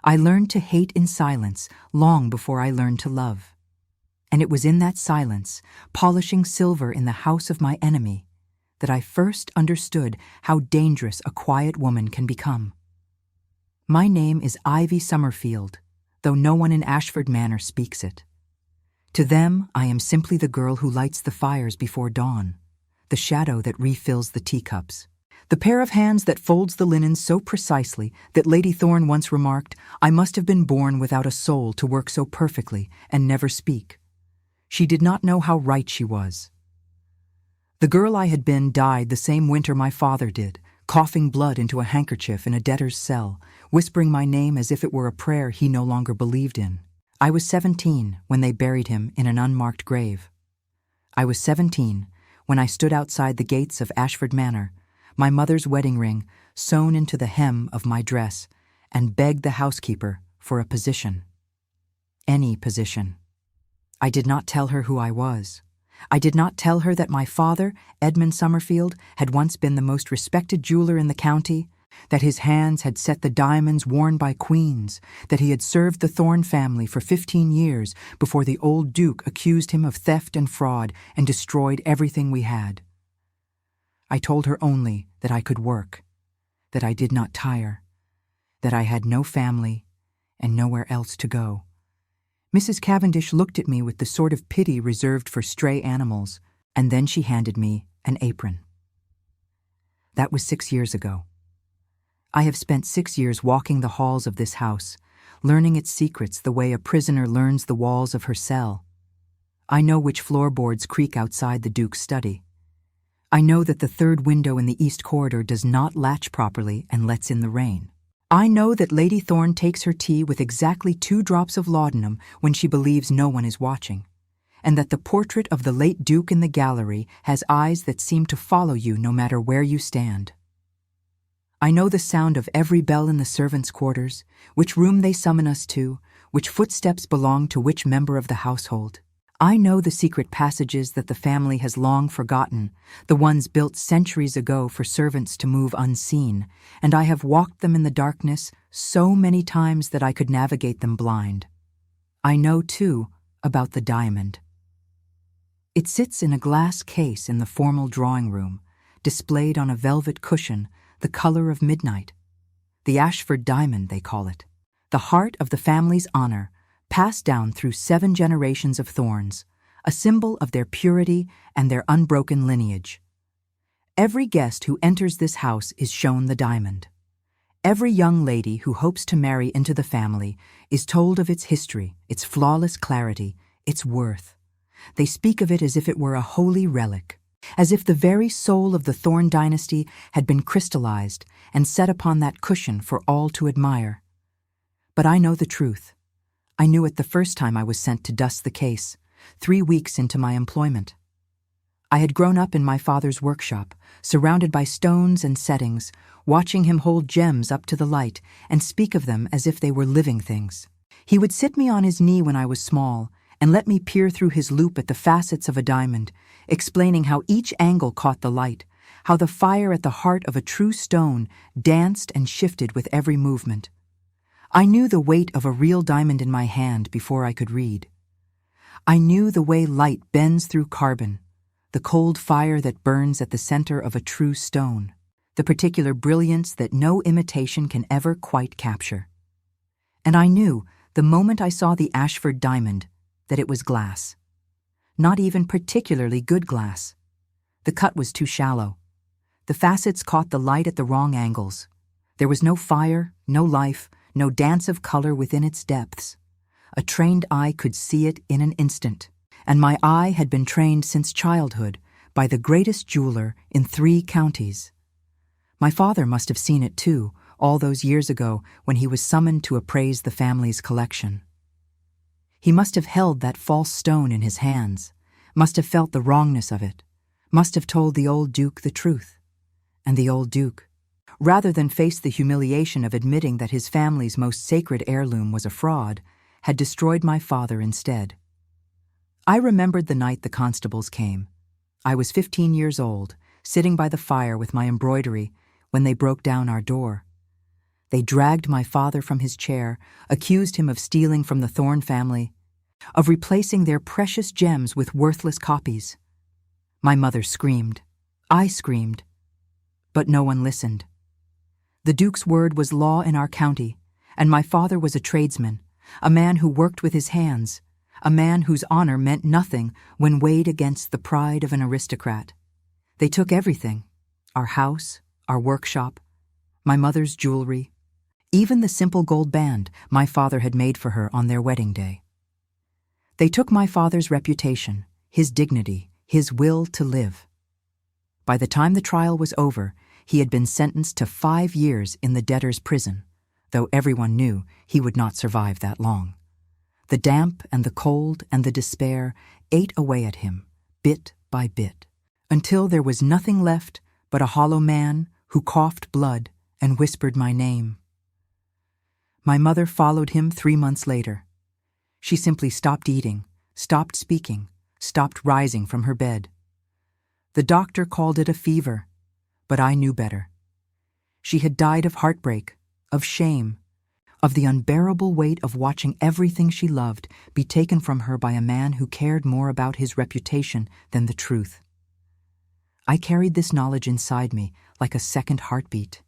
I learned to hate in silence long before I learned to love. And it was in that silence, polishing silver in the house of my enemy, that I first understood how dangerous a quiet woman can become. My name is Ivy Somerfield, though no one in Ashford Manor speaks it. To them, I am simply the girl who lights the fires before dawn, the shadow that refills the teacups, the pair of hands that folds the linen so precisely that Lady Thorne once remarked, "I must have been born without a soul to work so perfectly and never speak." She did not know how right she was. The girl I had been died the same winter my father did, coughing blood into a handkerchief in a debtor's cell, whispering my name as if it were a prayer he no longer believed in. I was 17 when they buried him in an unmarked grave. I was 17 when I stood outside the gates of Ashford Manor, my mother's wedding ring sewn into the hem of my dress, and begged the housekeeper for a position. Any position. I did not tell her who I was. I did not tell her that my father, Edmund Somerfield, had once been the most respected jeweler in the county, that his hands had set the diamonds worn by queens, that he had served the Thorne family for 15 years before the old Duke accused him of theft and fraud and destroyed everything we had. I told her only that I could work, that I did not tire, that I had no family and nowhere else to go. Mrs. Cavendish looked at me with the sort of pity reserved for stray animals, and then she handed me an apron. That was 6 years ago. I have spent 6 years walking the halls of this house, learning its secrets the way a prisoner learns the walls of her cell. I know which floorboards creak outside the Duke's study. I know that the third window in the east corridor does not latch properly and lets in the rain. I know that Lady Thorne takes her tea with exactly 2 drops of laudanum when she believes no one is watching, and that the portrait of the late Duke in the gallery has eyes that seem to follow you no matter where you stand. I know the sound of every bell in the servants' quarters, which room they summon us to, which footsteps belong to which member of the household. I know the secret passages that the family has long forgotten, the ones built centuries ago for servants to move unseen, and I have walked them in the darkness so many times that I could navigate them blind. I know, too, about the diamond. It sits in a glass case in the formal drawing room, displayed on a velvet cushion, the color of midnight. The Ashford diamond, they call it. The heart of the family's honor, passed down through 7 generations of Thornes, a symbol of their purity and their unbroken lineage. Every guest who enters this house is shown the diamond. Every young lady who hopes to marry into the family is told of its history, its flawless clarity, its worth. They speak of it as if it were a holy relic, as if the very soul of the Thorne dynasty had been crystallized and set upon that cushion for all to admire. But I know the truth. I knew it the first time I was sent to dust the case, 3 weeks into my employment. I had grown up in my father's workshop, surrounded by stones and settings, watching him hold gems up to the light and speak of them as if they were living things. He would sit me on his knee when I was small and let me peer through his loupe at the facets of a diamond, explaining how each angle caught the light, how the fire at the heart of a true stone danced and shifted with every movement. I knew the weight of a real diamond in my hand before I could read. I knew the way light bends through carbon, the cold fire that burns at the center of a true stone, the particular brilliance that no imitation can ever quite capture. And I knew, the moment I saw the Ashford diamond, that it was glass. Not even particularly good glass. The cut was too shallow. The facets caught the light at the wrong angles. There was no fire, no life, no dance of color within its depths. A trained eye could see it in an instant, and my eye had been trained since childhood by the greatest jeweler in 3 counties. My father must have seen it too, all those years ago when he was summoned to appraise the family's collection. He must have held that false stone in his hands, must have felt the wrongness of it, must have told the old Duke the truth. And the old Duke, rather than face the humiliation of admitting that his family's most sacred heirloom was a fraud, had destroyed my father instead. I remembered the night the constables came. I was 15 years old, sitting by the fire with my embroidery, when they broke down our door. They dragged my father from his chair, accused him of stealing from the Thorne family, of replacing their precious gems with worthless copies. My mother screamed. I screamed. But no one listened. The Duke's word was law in our county, and my father was a tradesman, a man who worked with his hands, a man whose honor meant nothing when weighed against the pride of an aristocrat. They took everything: our house, our workshop, my mother's jewelry, even the simple gold band my father had made for her on their wedding day. They took my father's reputation, his dignity, his will to live. By the time the trial was over, he had been sentenced to 5 years in the debtor's prison, though everyone knew he would not survive that long. The damp and the cold and the despair ate away at him, bit by bit, until there was nothing left but a hollow man who coughed blood and whispered my name. My mother followed him 3 months later. She simply stopped eating, stopped speaking, stopped rising from her bed. The doctor called it a fever, but I knew better. She had died of heartbreak, of shame, of the unbearable weight of watching everything she loved be taken from her by a man who cared more about his reputation than the truth. I carried this knowledge inside me like a second heartbeat.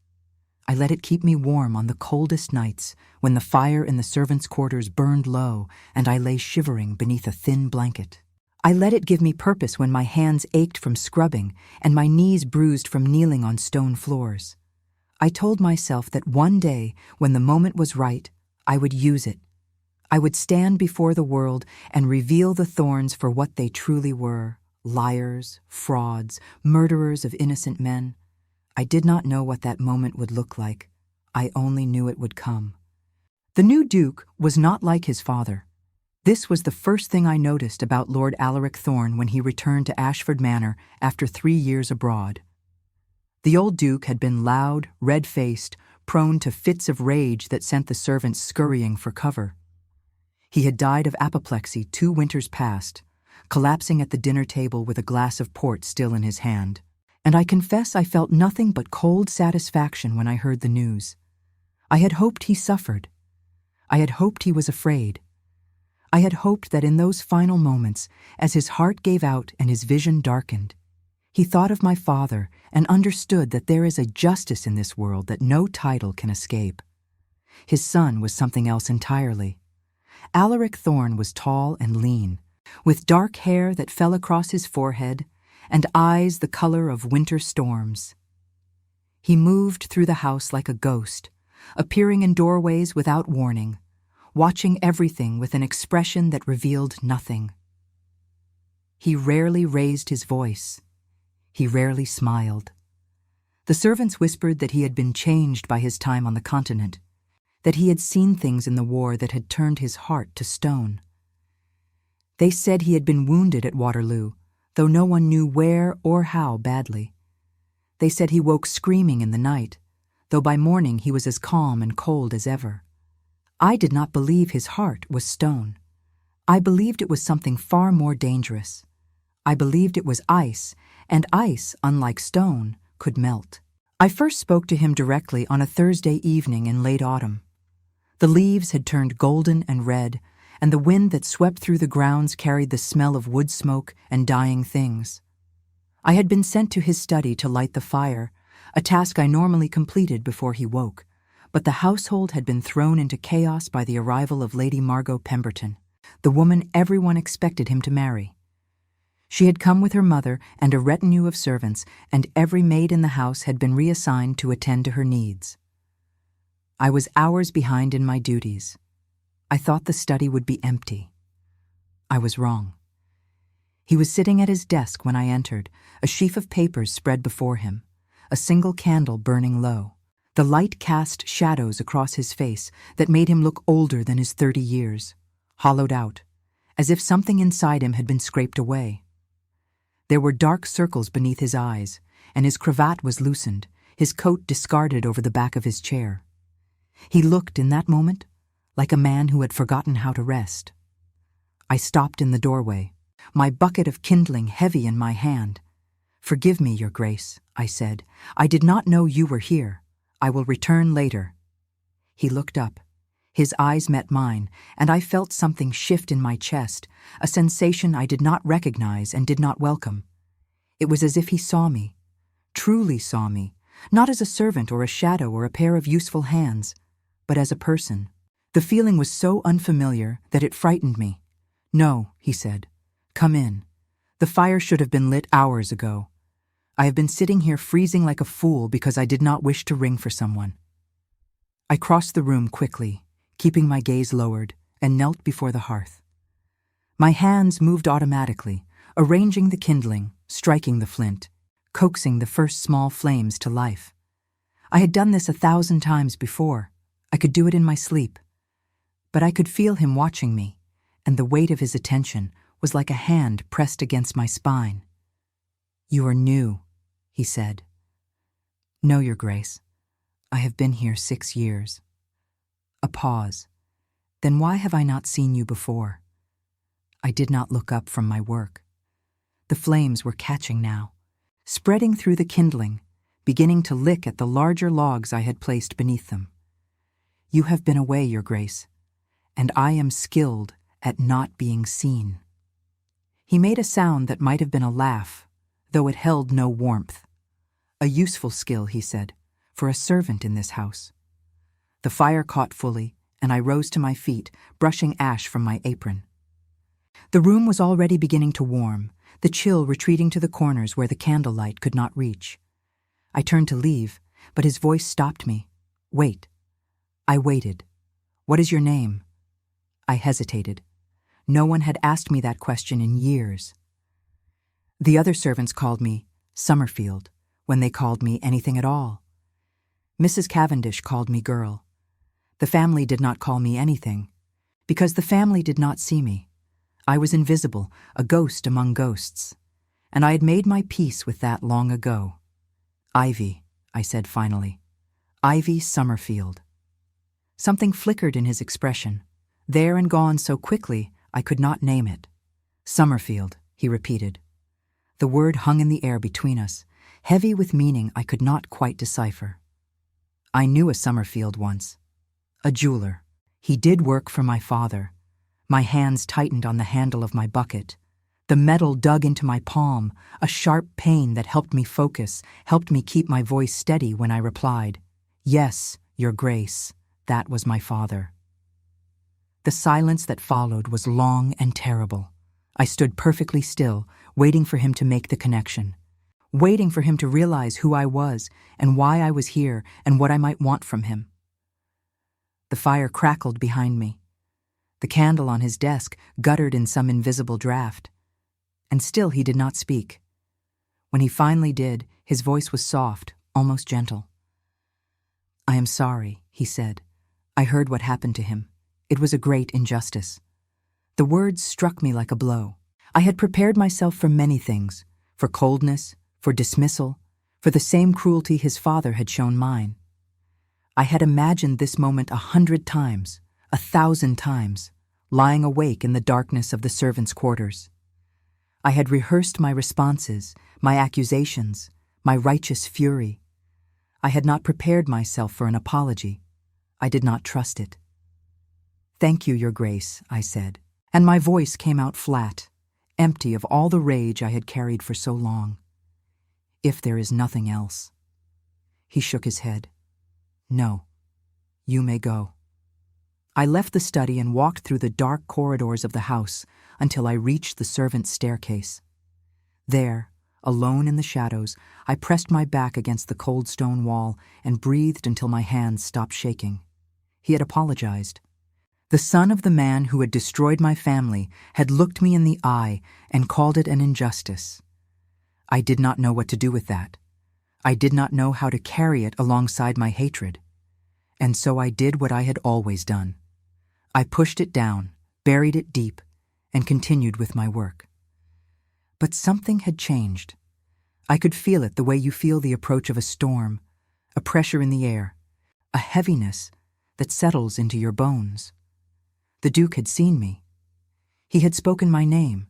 I let it keep me warm on the coldest nights when the fire in the servants' quarters burned low and I lay shivering beneath a thin blanket. I let it give me purpose when my hands ached from scrubbing and my knees bruised from kneeling on stone floors. I told myself that one day, when the moment was right, I would use it. I would stand before the world and reveal the Thornes for what they truly were: liars, frauds, murderers of innocent men. I did not know what that moment would look like. I only knew it would come. The new Duke was not like his father. This was the first thing I noticed about Lord Alaric Thorne when he returned to Ashford Manor after 3 years abroad. The old Duke had been loud, red-faced, prone to fits of rage that sent the servants scurrying for cover. He had died of apoplexy 2 winters past, collapsing at the dinner table with a glass of port still in his hand. And I confess I felt nothing but cold satisfaction when I heard the news. I had hoped he suffered. I had hoped he was afraid. I had hoped that in those final moments, as his heart gave out and his vision darkened, he thought of my father and understood that there is a justice in this world that no title can escape. His son was something else entirely. Alaric Thorne was tall and lean, with dark hair that fell across his forehead and eyes the color of winter storms. He moved through the house like a ghost, appearing in doorways without warning, watching everything with an expression that revealed nothing. He rarely raised his voice. He rarely smiled. The servants whispered that he had been changed by his time on the continent, that he had seen things in the war that had turned his heart to stone. They said he had been wounded at Waterloo, though no one knew where or how badly. They said he woke screaming in the night, though by morning he was as calm and cold as ever. I did not believe his heart was stone. I believed it was something far more dangerous. I believed it was ice, and ice, unlike stone, could melt. I first spoke to him directly on a Thursday evening in late autumn. The leaves had turned golden and red, and the wind that swept through the grounds carried the smell of wood smoke and dying things. I had been sent to his study to light the fire, a task I normally completed before he woke, but the household had been thrown into chaos by the arrival of Lady Margot Pemberton, the woman everyone expected him to marry. She had come with her mother and a retinue of servants, and every maid in the house had been reassigned to attend to her needs. I was hours behind in my duties. I thought the study would be empty. I was wrong. He was sitting at his desk when I entered, a sheaf of papers spread before him, a single candle burning low. The light cast shadows across his face that made him look older than his 30 years, hollowed out, as if something inside him had been scraped away. There were dark circles beneath his eyes, and his cravat was loosened, his coat discarded over the back of his chair. He looked, in that moment, like a man who had forgotten how to rest. I stopped in the doorway, my bucket of kindling heavy in my hand. "Forgive me, Your Grace," I said. "I did not know you were here. I will return later." He looked up. His eyes met mine, and I felt something shift in my chest, a sensation I did not recognize and did not welcome. It was as if he saw me, truly saw me, not as a servant or a shadow or a pair of useful hands, but as a person. The feeling was so unfamiliar that it frightened me. "No," he said. "Come in. The fire should have been lit hours ago. I have been sitting here freezing like a fool because I did not wish to ring for someone." I crossed the room quickly, keeping my gaze lowered, and knelt before the hearth. My hands moved automatically, arranging the kindling, striking the flint, coaxing the first small flames to life. I had done this 1,000 times before. I could do it in my sleep. But I could feel him watching me, and the weight of his attention was like a hand pressed against my spine. "You are new," he said. "No, Your Grace. I have been here 6 years. A pause. "Then why have I not seen you before?" I did not look up from my work. The flames were catching now, spreading through the kindling, beginning to lick at the larger logs I had placed beneath them. "You have been away, Your Grace, and I am skilled at not being seen." He made a sound that might have been a laugh, though it held no warmth. "A useful skill," he said, "for a servant in this house." The fire caught fully, and I rose to my feet, brushing ash from my apron. The room was already beginning to warm, the chill retreating to the corners where the candlelight could not reach. I turned to leave, but his voice stopped me. "Wait." I waited. "What is your name?" I hesitated. No one had asked me that question in years. The other servants called me Somerfield, when they called me anything at all. Mrs. Cavendish called me girl. The family did not call me anything, because the family did not see me. I was invisible, a ghost among ghosts, and I had made my peace with that long ago. "Ivy," I said finally. "Ivy Somerfield." Something flickered in his expression, there and gone so quickly I could not name it. "Somerfield," he repeated. The word hung in the air between us, heavy with meaning I could not quite decipher. I knew a Somerfield once. A jeweler. He did work for my father. My hands tightened on the handle of my bucket. The metal dug into my palm, a sharp pain that helped me focus, helped me keep my voice steady when I replied, "Yes, Your Grace, that was my father." The silence that followed was long and terrible. I stood perfectly still, waiting for him to make the connection, waiting for him to realize who I was and why I was here and what I might want from him. The fire crackled behind me. The candle on his desk guttered in some invisible draft. And still he did not speak. When he finally did, his voice was soft, almost gentle. "I am sorry," he said. "I heard what happened to him. It was a great injustice." The words struck me like a blow. I had prepared myself for many things, for coldness, for dismissal, for the same cruelty his father had shown mine. I had imagined this moment 100 times, 1,000 times, lying awake in the darkness of the servants' quarters. I had rehearsed my responses, my accusations, my righteous fury. I had not prepared myself for an apology. I did not trust it. "Thank you, Your Grace," I said, and my voice came out flat, empty of all the rage I had carried for so long. "If there is nothing else." He shook his head. "No, you may go." I left the study and walked through the dark corridors of the house until I reached the servants' staircase. There, alone in the shadows, I pressed my back against the cold stone wall and breathed until my hands stopped shaking. He had apologized. The son of the man who had destroyed my family had looked me in the eye and called it an injustice. I did not know what to do with that. I did not know how to carry it alongside my hatred. And so I did what I had always done. I pushed it down, buried it deep, and continued with my work. But something had changed. I could feel it the way you feel the approach of a storm, a pressure in the air, a heaviness that settles into your bones. The Duke had seen me. He had spoken my name.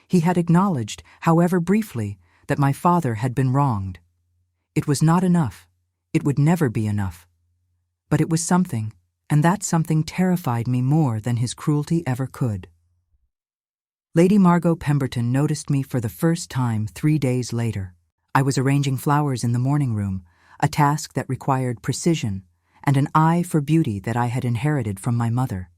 He had acknowledged, however briefly, that my father had been wronged. It was not enough. It would never be enough. But it was something, and that something terrified me more than his cruelty ever could. Lady Margot Pemberton noticed me for the first time 3 days later. I was arranging flowers in the morning room, a task that required precision and an eye for beauty that I had inherited from my mother.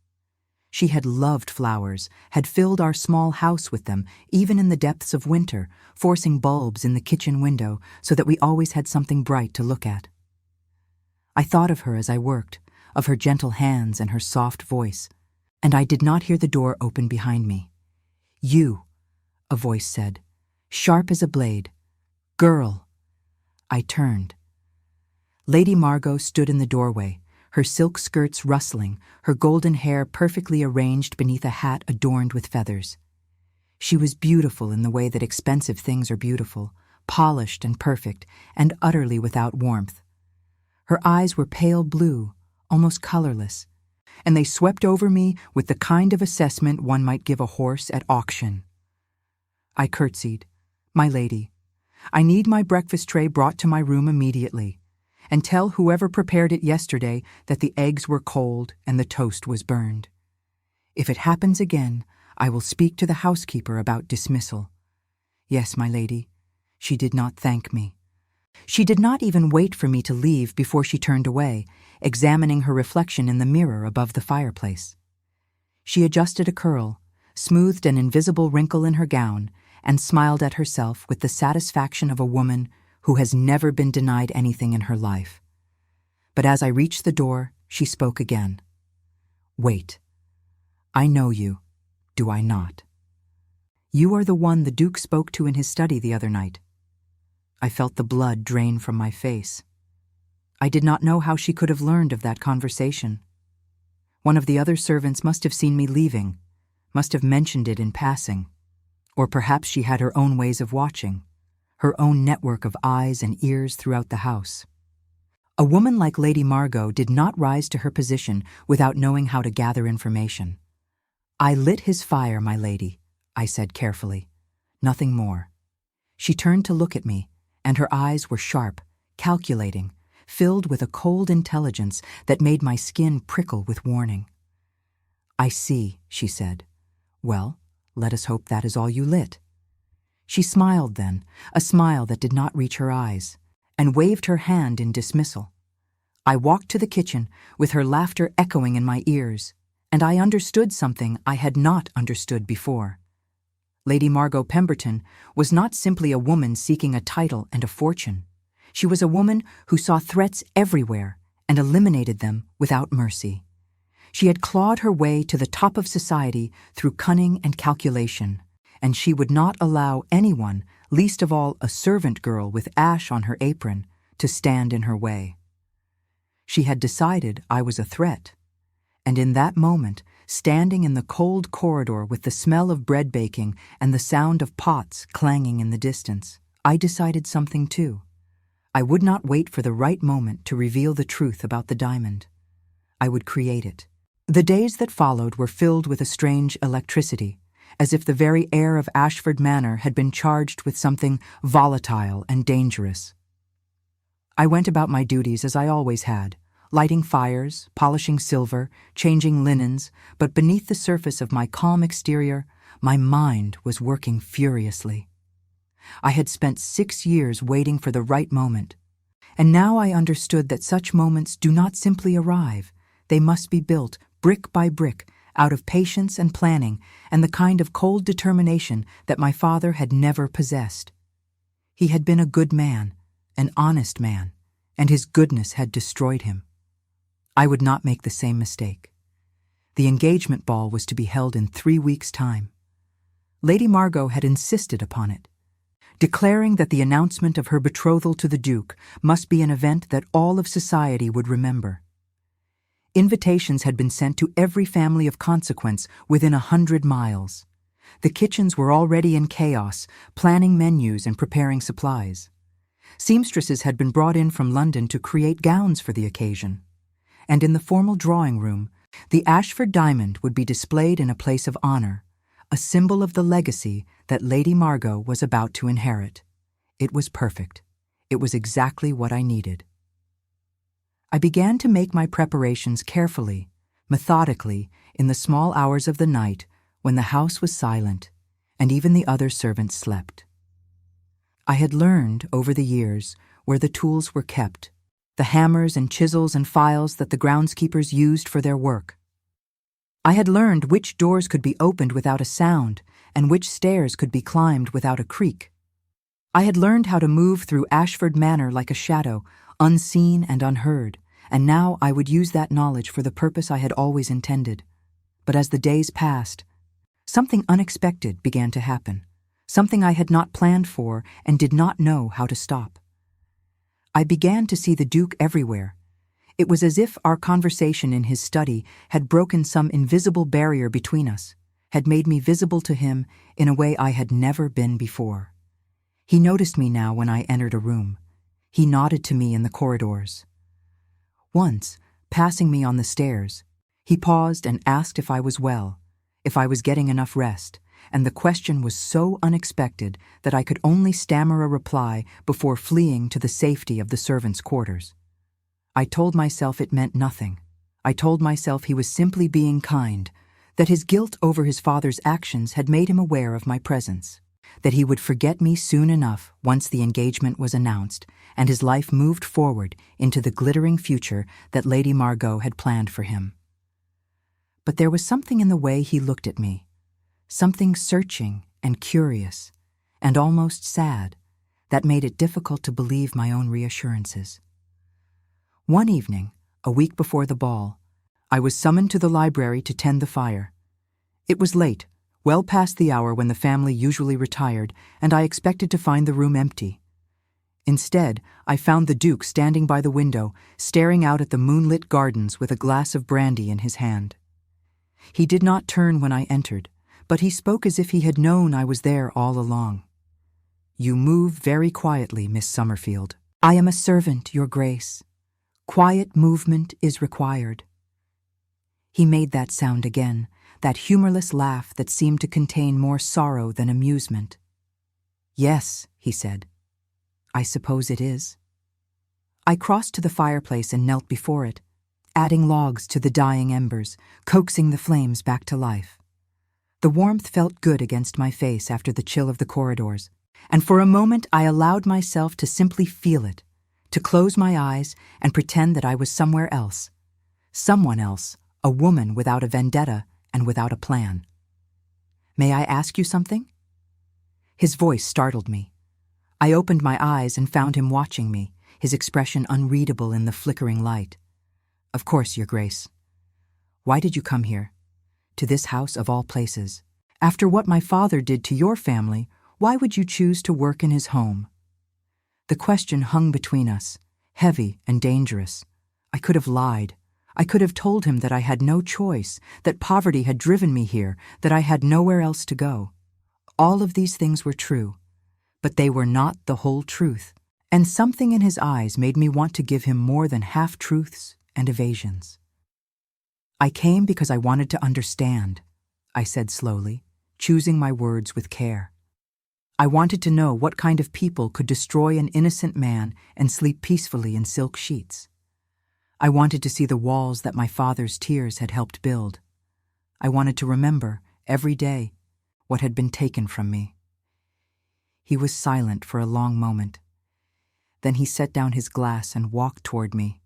She had loved flowers, had filled our small house with them, even in the depths of winter, forcing bulbs in the kitchen window so that we always had something bright to look at. I thought of her as I worked, of her gentle hands and her soft voice, and I did not hear the door open behind me. "You," a voice said, sharp as a blade. "Girl." I turned. Lady Margot stood in the doorway, her silk skirts rustling, her golden hair perfectly arranged beneath a hat adorned with feathers. She was beautiful in the way that expensive things are beautiful, polished and perfect, and utterly without warmth. Her eyes were pale blue, almost colorless, and they swept over me with the kind of assessment one might give a horse at auction. I curtsied. "My lady, I need my breakfast tray brought to my room immediately, and tell whoever prepared it yesterday that the eggs were cold and the toast was burned. If it happens again, I will speak to the housekeeper about dismissal." Yes, my lady. She did not thank me. She did not even wait for me to leave before she turned away, examining her reflection in the mirror above the fireplace. She adjusted a curl, smoothed an invisible wrinkle in her gown, and smiled at herself with the satisfaction of a woman who has never been denied anything in her life. But as I reached the door, she spoke again. "Wait. I know you, do I not? You are the one the Duke spoke to in his study the other night." I felt the blood drain from my face. I did not know how she could have learned of that conversation. One of the other servants must have seen me leaving, must have mentioned it in passing. Or perhaps she had her own ways of watching, her own network of eyes and ears throughout the house. A woman like Lady Margot did not rise to her position without knowing how to gather information. "I lit his fire, my lady," I said carefully. Nothing more. She turned to look at me, and her eyes were sharp, calculating, filled with a cold intelligence that made my skin prickle with warning. "I see," she said. "Well, let us hope that is all you lit." She smiled then, a smile that did not reach her eyes, and waved her hand in dismissal. I walked to the kitchen, with her laughter echoing in my ears, and I understood something I had not understood before. Lady Margot Pemberton was not simply a woman seeking a title and a fortune. She was a woman who saw threats everywhere and eliminated them without mercy. She had clawed her way to the top of society through cunning and calculation, and she would not allow anyone, least of all a servant girl with ash on her apron, to stand in her way. She had decided I was a threat, and in that moment, standing in the cold corridor with the smell of bread baking and the sound of pots clanging in the distance, I decided something too. I would not wait for the right moment to reveal the truth about the diamond. I would create it. The days that followed were filled with a strange electricity, as if the very air of Ashford Manor had been charged with something volatile and dangerous. I went about my duties as I always had, lighting fires, polishing silver, changing linens, but beneath the surface of my calm exterior, my mind was working furiously. I had spent 6 years waiting for the right moment, and now I understood that such moments do not simply arrive. They must be built, brick by brick, out of patience and planning and the kind of cold determination that my father had never possessed. He had been a good man, an honest man, and his goodness had destroyed him. I would not make the same mistake. The engagement ball was to be held in 3 weeks' time. Lady Margot had insisted upon it, declaring that the announcement of her betrothal to the Duke must be an event that all of society would remember. Invitations had been sent to every family of consequence within 100 miles. The kitchens were already in chaos, planning menus and preparing supplies. Seamstresses had been brought in from London to create gowns for the occasion. And in the formal drawing room, the Ashford diamond would be displayed in a place of honor, a symbol of the legacy that Lady Margot was about to inherit. It was perfect. It was exactly what I needed. I began to make my preparations carefully, methodically, in the small hours of the night when the house was silent and even the other servants slept. I had learned, over the years, where the tools were kept, the hammers and chisels and files that the groundskeepers used for their work. I had learned which doors could be opened without a sound and which stairs could be climbed without a creak. I had learned how to move through Ashford Manor like a shadow, unseen and unheard, and now I would use that knowledge for the purpose I had always intended. But as the days passed, something unexpected began to happen, something I had not planned for and did not know how to stop. I began to see the Duke everywhere. It was as if our conversation in his study had broken some invisible barrier between us, had made me visible to him in a way I had never been before. He noticed me now when I entered a room. He nodded to me in the corridors. Once, passing me on the stairs, he paused and asked if I was well, if I was getting enough rest, and the question was so unexpected that I could only stammer a reply before fleeing to the safety of the servants' quarters. I told myself it meant nothing. I told myself he was simply being kind, that his guilt over his father's actions had made him aware of my presence, that he would forget me soon enough once the engagement was announced and his life moved forward into the glittering future that Lady Margot had planned for him. But there was something in the way he looked at me, something searching and curious and almost sad that made it difficult to believe my own reassurances. One evening, a week before the ball, I was summoned to the library to tend the fire. It was late, well past the hour when the family usually retired, and I expected to find the room empty. Instead, I found the Duke standing by the window, staring out at the moonlit gardens with a glass of brandy in his hand. He did not turn when I entered, but he spoke as if he had known I was there all along. "You move very quietly, Miss Somerfield." "I am a servant, Your Grace. Quiet movement is required." He made that sound again, that humorless laugh that seemed to contain more sorrow than amusement. "Yes," he said. "I suppose it is." I crossed to the fireplace and knelt before it, adding logs to the dying embers, coaxing the flames back to life. The warmth felt good against my face after the chill of the corridors, and for a moment I allowed myself to simply feel it, to close my eyes and pretend that I was somewhere else. Someone else, a woman without a vendetta and without a plan. "May I ask you something?" His voice startled me. I opened my eyes and found him watching me, his expression unreadable in the flickering light. "Of course, Your Grace." "Why did you come here? To this house of all places? After what my father did to your family, why would you choose to work in his home?" The question hung between us, heavy and dangerous. I could have lied. I could have told him that I had no choice, that poverty had driven me here, that I had nowhere else to go. All of these things were true, but they were not the whole truth, and something in his eyes made me want to give him more than half-truths and evasions. "I came because I wanted to understand," I said slowly, choosing my words with care. "I wanted to know what kind of people could destroy an innocent man and sleep peacefully in silk sheets. I wanted to see the walls that my father's tears had helped build. I wanted to remember, every day, what had been taken from me." He was silent for a long moment. Then he set down his glass and walked toward me,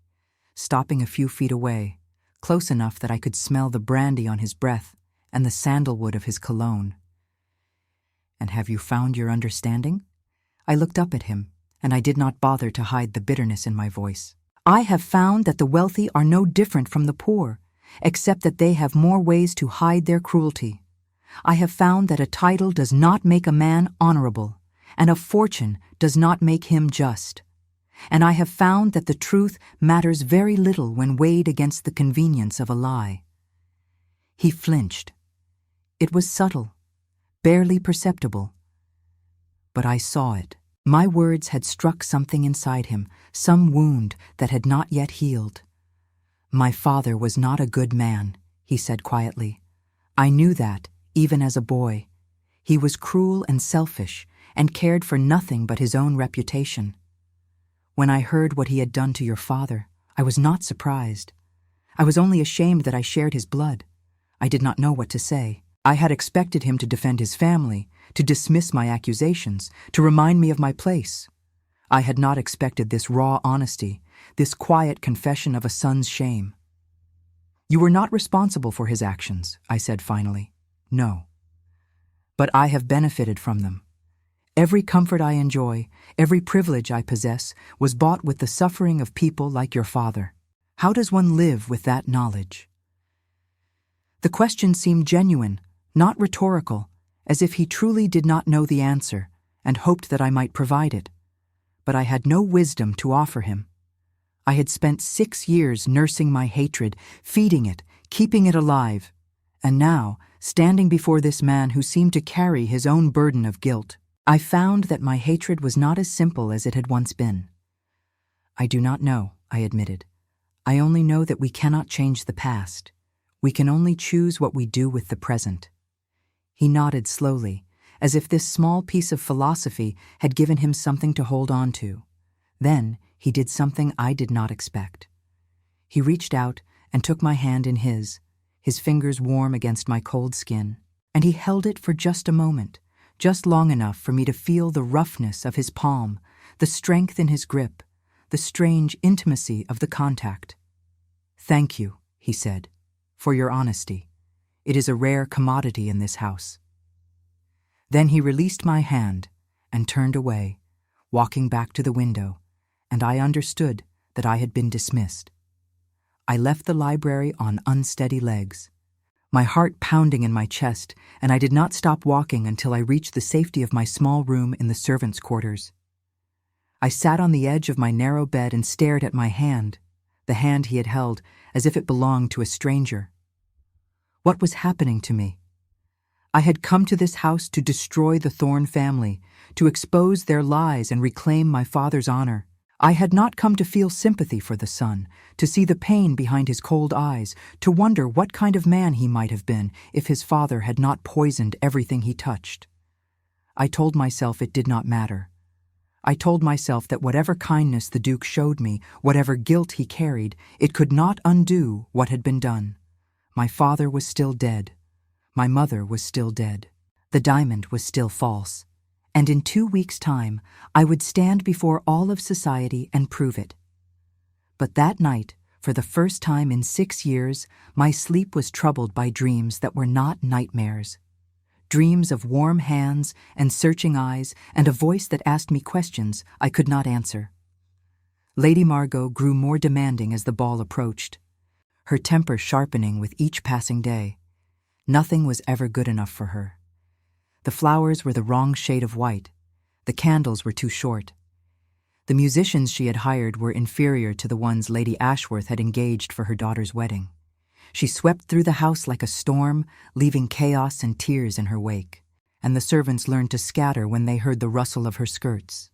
stopping a few feet away, close enough that I could smell the brandy on his breath and the sandalwood of his cologne. "And have you found your understanding?" I looked up at him, and I did not bother to hide the bitterness in my voice. "I have found that the wealthy are no different from the poor, except that they have more ways to hide their cruelty. I have found that a title does not make a man honorable, and a fortune does not make him just. And I have found that the truth matters very little when weighed against the convenience of a lie." He flinched. It was subtle, barely perceptible, but I saw it. My words had struck something inside him, some wound that had not yet healed. "My father was not a good man," he said quietly. "I knew that, even as a boy. He was cruel and selfish, and cared for nothing but his own reputation. When I heard what he had done to your father, I was not surprised. I was only ashamed that I shared his blood. I did not know what to say. I had expected him to defend his family, to dismiss my accusations, to remind me of my place. I had not expected this raw honesty, this quiet confession of a son's shame. "You were not responsible for his actions," I said finally. "No. But I have benefited from them. Every comfort I enjoy, every privilege I possess, was bought with the suffering of people like your father. How does one live with that knowledge?" The question seemed genuine, not rhetorical, as if he truly did not know the answer and hoped that I might provide it. But I had no wisdom to offer him. I had spent 6 years nursing my hatred, feeding it, keeping it alive, and now, standing before this man who seemed to carry his own burden of guilt, I found that my hatred was not as simple as it had once been. "I do not know," I admitted. "I only know that we cannot change the past. We can only choose what we do with the present." He nodded slowly, as if this small piece of philosophy had given him something to hold on to. Then he did something I did not expect. He reached out and took my hand in his fingers warm against my cold skin, and he held it for just a moment, just long enough for me to feel the roughness of his palm, the strength in his grip, the strange intimacy of the contact. "Thank you," he said, "for your honesty. It is a rare commodity in this house." Then he released my hand and turned away, walking back to the window, and I understood that I had been dismissed. I left the library on unsteady legs, my heart pounding in my chest, and I did not stop walking until I reached the safety of my small room in the servants' quarters. I sat on the edge of my narrow bed and stared at my hand, the hand he had held as if it belonged to a stranger. What was happening to me? I had come to this house to destroy the Thorne family, to expose their lies and reclaim my father's honor. I had not come to feel sympathy for the son, to see the pain behind his cold eyes, to wonder what kind of man he might have been if his father had not poisoned everything he touched. I told myself it did not matter. I told myself that whatever kindness the Duke showed me, whatever guilt he carried, it could not undo what had been done. My father was still dead. My mother was still dead. The diamond was still false. And in 2 weeks' time, I would stand before all of society and prove it. But that night, for the first time in 6 years, my sleep was troubled by dreams that were not nightmares. Dreams of warm hands and searching eyes and a voice that asked me questions I could not answer. Lady Margot grew more demanding as the ball approached, her temper sharpening with each passing day. Nothing was ever good enough for her. The flowers were the wrong shade of white. The candles were too short. The musicians she had hired were inferior to the ones Lady Ashworth had engaged for her daughter's wedding. She swept through the house like a storm, leaving chaos and tears in her wake, and the servants learned to scatter when they heard the rustle of her skirts.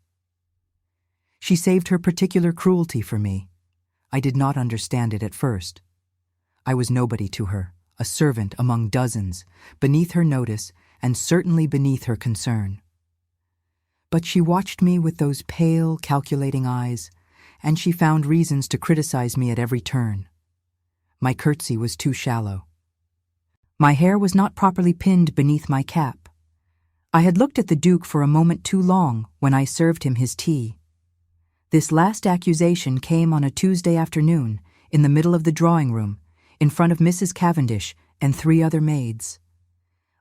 She saved her particular cruelty for me. I did not understand it at first. I was nobody to her, a servant among dozens, beneath her notice and certainly beneath her concern. But she watched me with those pale, calculating eyes, and she found reasons to criticize me at every turn. My curtsy was too shallow. My hair was not properly pinned beneath my cap. I had looked at the Duke for a moment too long when I served him his tea. This last accusation came on a Tuesday afternoon, in the middle of the drawing room, in front of Mrs. Cavendish and 3 other maids.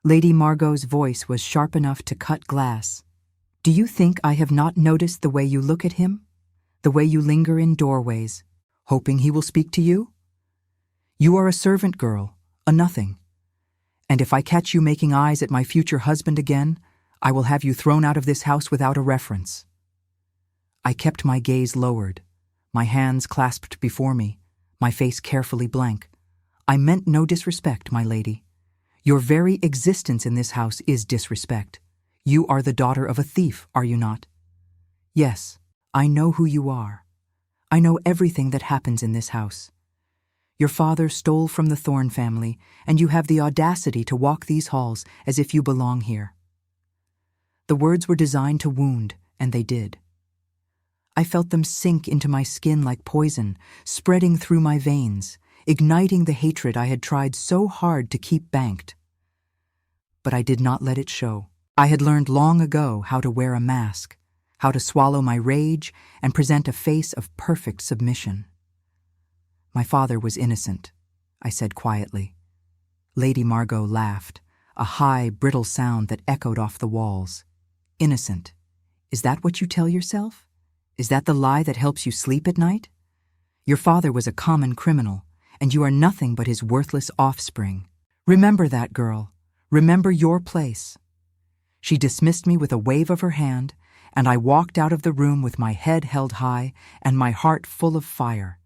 Lady Margot's voice was sharp enough to cut glass. "Do you think I have not noticed the way you look at him? The way you linger in doorways, hoping he will speak to you? You are a servant girl, a nothing. And if I catch you making eyes at my future husband again, I will have you thrown out of this house without a reference." I kept my gaze lowered, my hands clasped before me, my face carefully blank. "I meant no disrespect, my lady. Your very existence in this house is disrespect. You are the daughter of a thief, are you not? Yes, I know who you are. I know everything that happens in this house. Your father stole from the Thorne family, and you have the audacity to walk these halls as if you belong here." The words were designed to wound, and they did. I felt them sink into my skin like poison, spreading through my veins, igniting the hatred I had tried so hard to keep banked. But I did not let it show. I had learned long ago how to wear a mask, how to swallow my rage and present a face of perfect submission. My father was innocent, I said quietly. Lady Margot laughed, a high, brittle sound that echoed off the walls. Innocent. Is that what you tell yourself? Is that the lie that helps you sleep at night? Your father was a common criminal, and you are nothing but his worthless offspring. Remember that, girl. Remember your place. She dismissed me with a wave of her hand, and I walked out of the room with my head held high and my heart full of fire.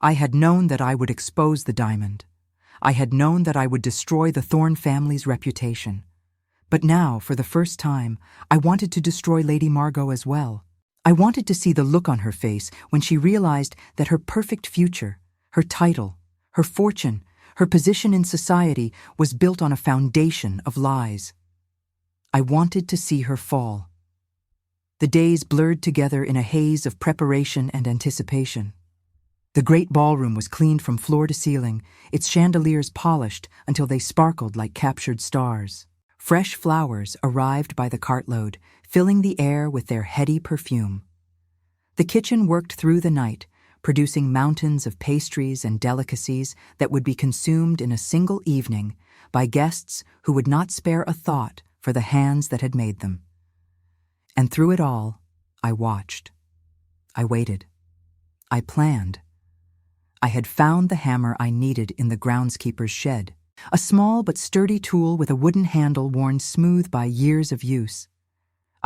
I had known that I would expose the diamond. I had known that I would destroy the Thorne family's reputation. But now, for the first time, I wanted to destroy Lady Margot as well. I wanted to see the look on her face when she realized that her perfect future, her title, her fortune, her position in society was built on a foundation of lies. I wanted to see her fall. The days blurred together in a haze of preparation and anticipation. The great ballroom was cleaned from floor to ceiling, its chandeliers polished until they sparkled like captured stars. Fresh flowers arrived by the cartload, filling the air with their heady perfume. The kitchen worked through the night, producing mountains of pastries and delicacies that would be consumed in a single evening by guests who would not spare a thought for the hands that had made them. And through it all, I watched. I waited. I planned. I had found the hammer I needed in the groundskeeper's shed, a small but sturdy tool with a wooden handle worn smooth by years of use.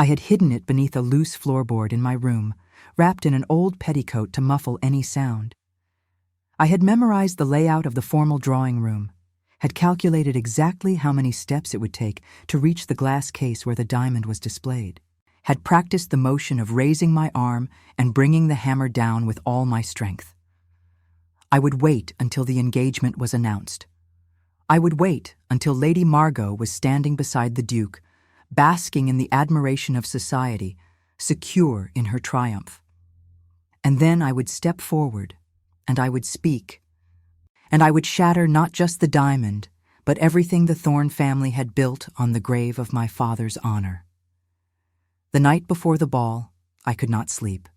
I had hidden it beneath a loose floorboard in my room, wrapped in an old petticoat to muffle any sound. I had memorized the layout of the formal drawing room, had calculated exactly how many steps it would take to reach the glass case where the diamond was displayed, had practiced the motion of raising my arm and bringing the hammer down with all my strength. I would wait until the engagement was announced. I would wait until Lady Margot was standing beside the Duke, basking in the admiration of society, secure in her triumph. And then I would step forward, and I would speak, and I would shatter not just the diamond, but everything the Thorne family had built on the grave of my father's honor. The night before the ball, I could not sleep.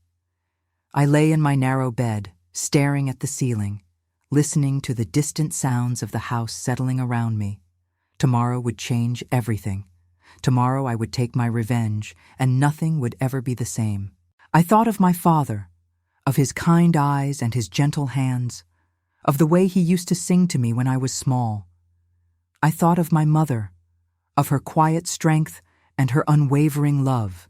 I lay in my narrow bed, staring at the ceiling, listening to the distant sounds of the house settling around me. Tomorrow would change everything. Tomorrow I would take my revenge, and nothing would ever be the same. I thought of my father, of his kind eyes and his gentle hands, of the way he used to sing to me when I was small. I thought of my mother, of her quiet strength and her unwavering love,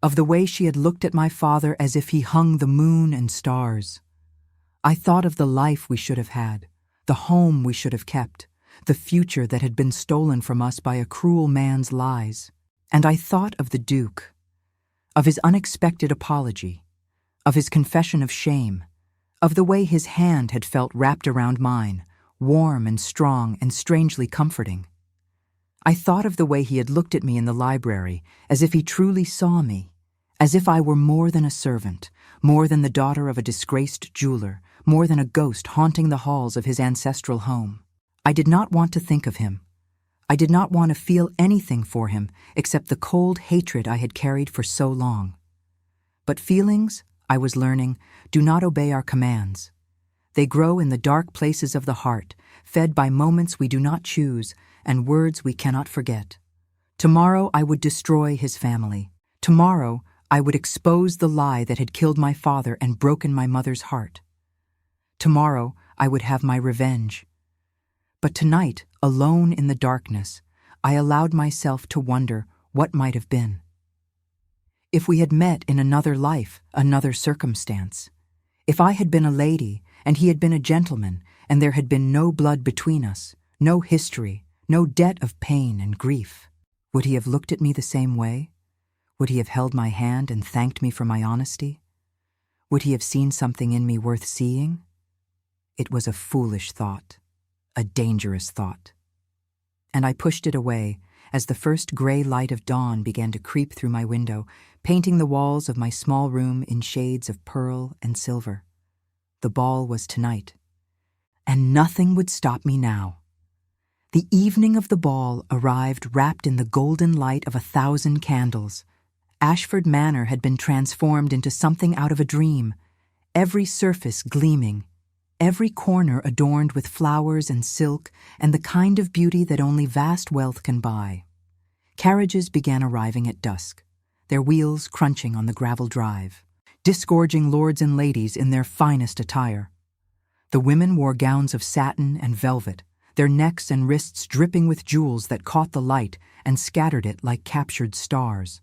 of the way she had looked at my father as if he hung the moon and stars. I thought of the life we should have had, the home we should have kept, the future that had been stolen from us by a cruel man's lies. And I thought of the Duke, of his unexpected apology, of his confession of shame, of the way his hand had felt wrapped around mine, warm and strong and strangely comforting. I thought of the way he had looked at me in the library, as if he truly saw me, as if I were more than a servant, more than the daughter of a disgraced jeweler, more than a ghost haunting the halls of his ancestral home. I did not want to think of him. I did not want to feel anything for him except the cold hatred I had carried for so long. But feelings, I was learning, do not obey our commands. They grow in the dark places of the heart, fed by moments we do not choose and words we cannot forget. Tomorrow I would destroy his family. Tomorrow I would expose the lie that had killed my father and broken my mother's heart. Tomorrow I would have my revenge. But tonight, alone in the darkness, I allowed myself to wonder what might have been. If we had met in another life, another circumstance, if I had been a lady and he had been a gentleman and there had been no blood between us, no history, no debt of pain and grief, would he have looked at me the same way? Would he have held my hand and thanked me for my honesty? Would he have seen something in me worth seeing? It was a foolish thought, a dangerous thought. And I pushed it away as the first gray light of dawn began to creep through my window, painting the walls of my small room in shades of pearl and silver. The ball was tonight, and nothing would stop me now. The evening of the ball arrived wrapped in the golden light of 1,000 candles. Ashford Manor had been transformed into something out of a dream, every surface gleaming, every corner adorned with flowers and silk and the kind of beauty that only vast wealth can buy. Carriages began arriving at dusk, their wheels crunching on the gravel drive, disgorging lords and ladies in their finest attire. The women wore gowns of satin and velvet, their necks and wrists dripping with jewels that caught the light and scattered it like captured stars.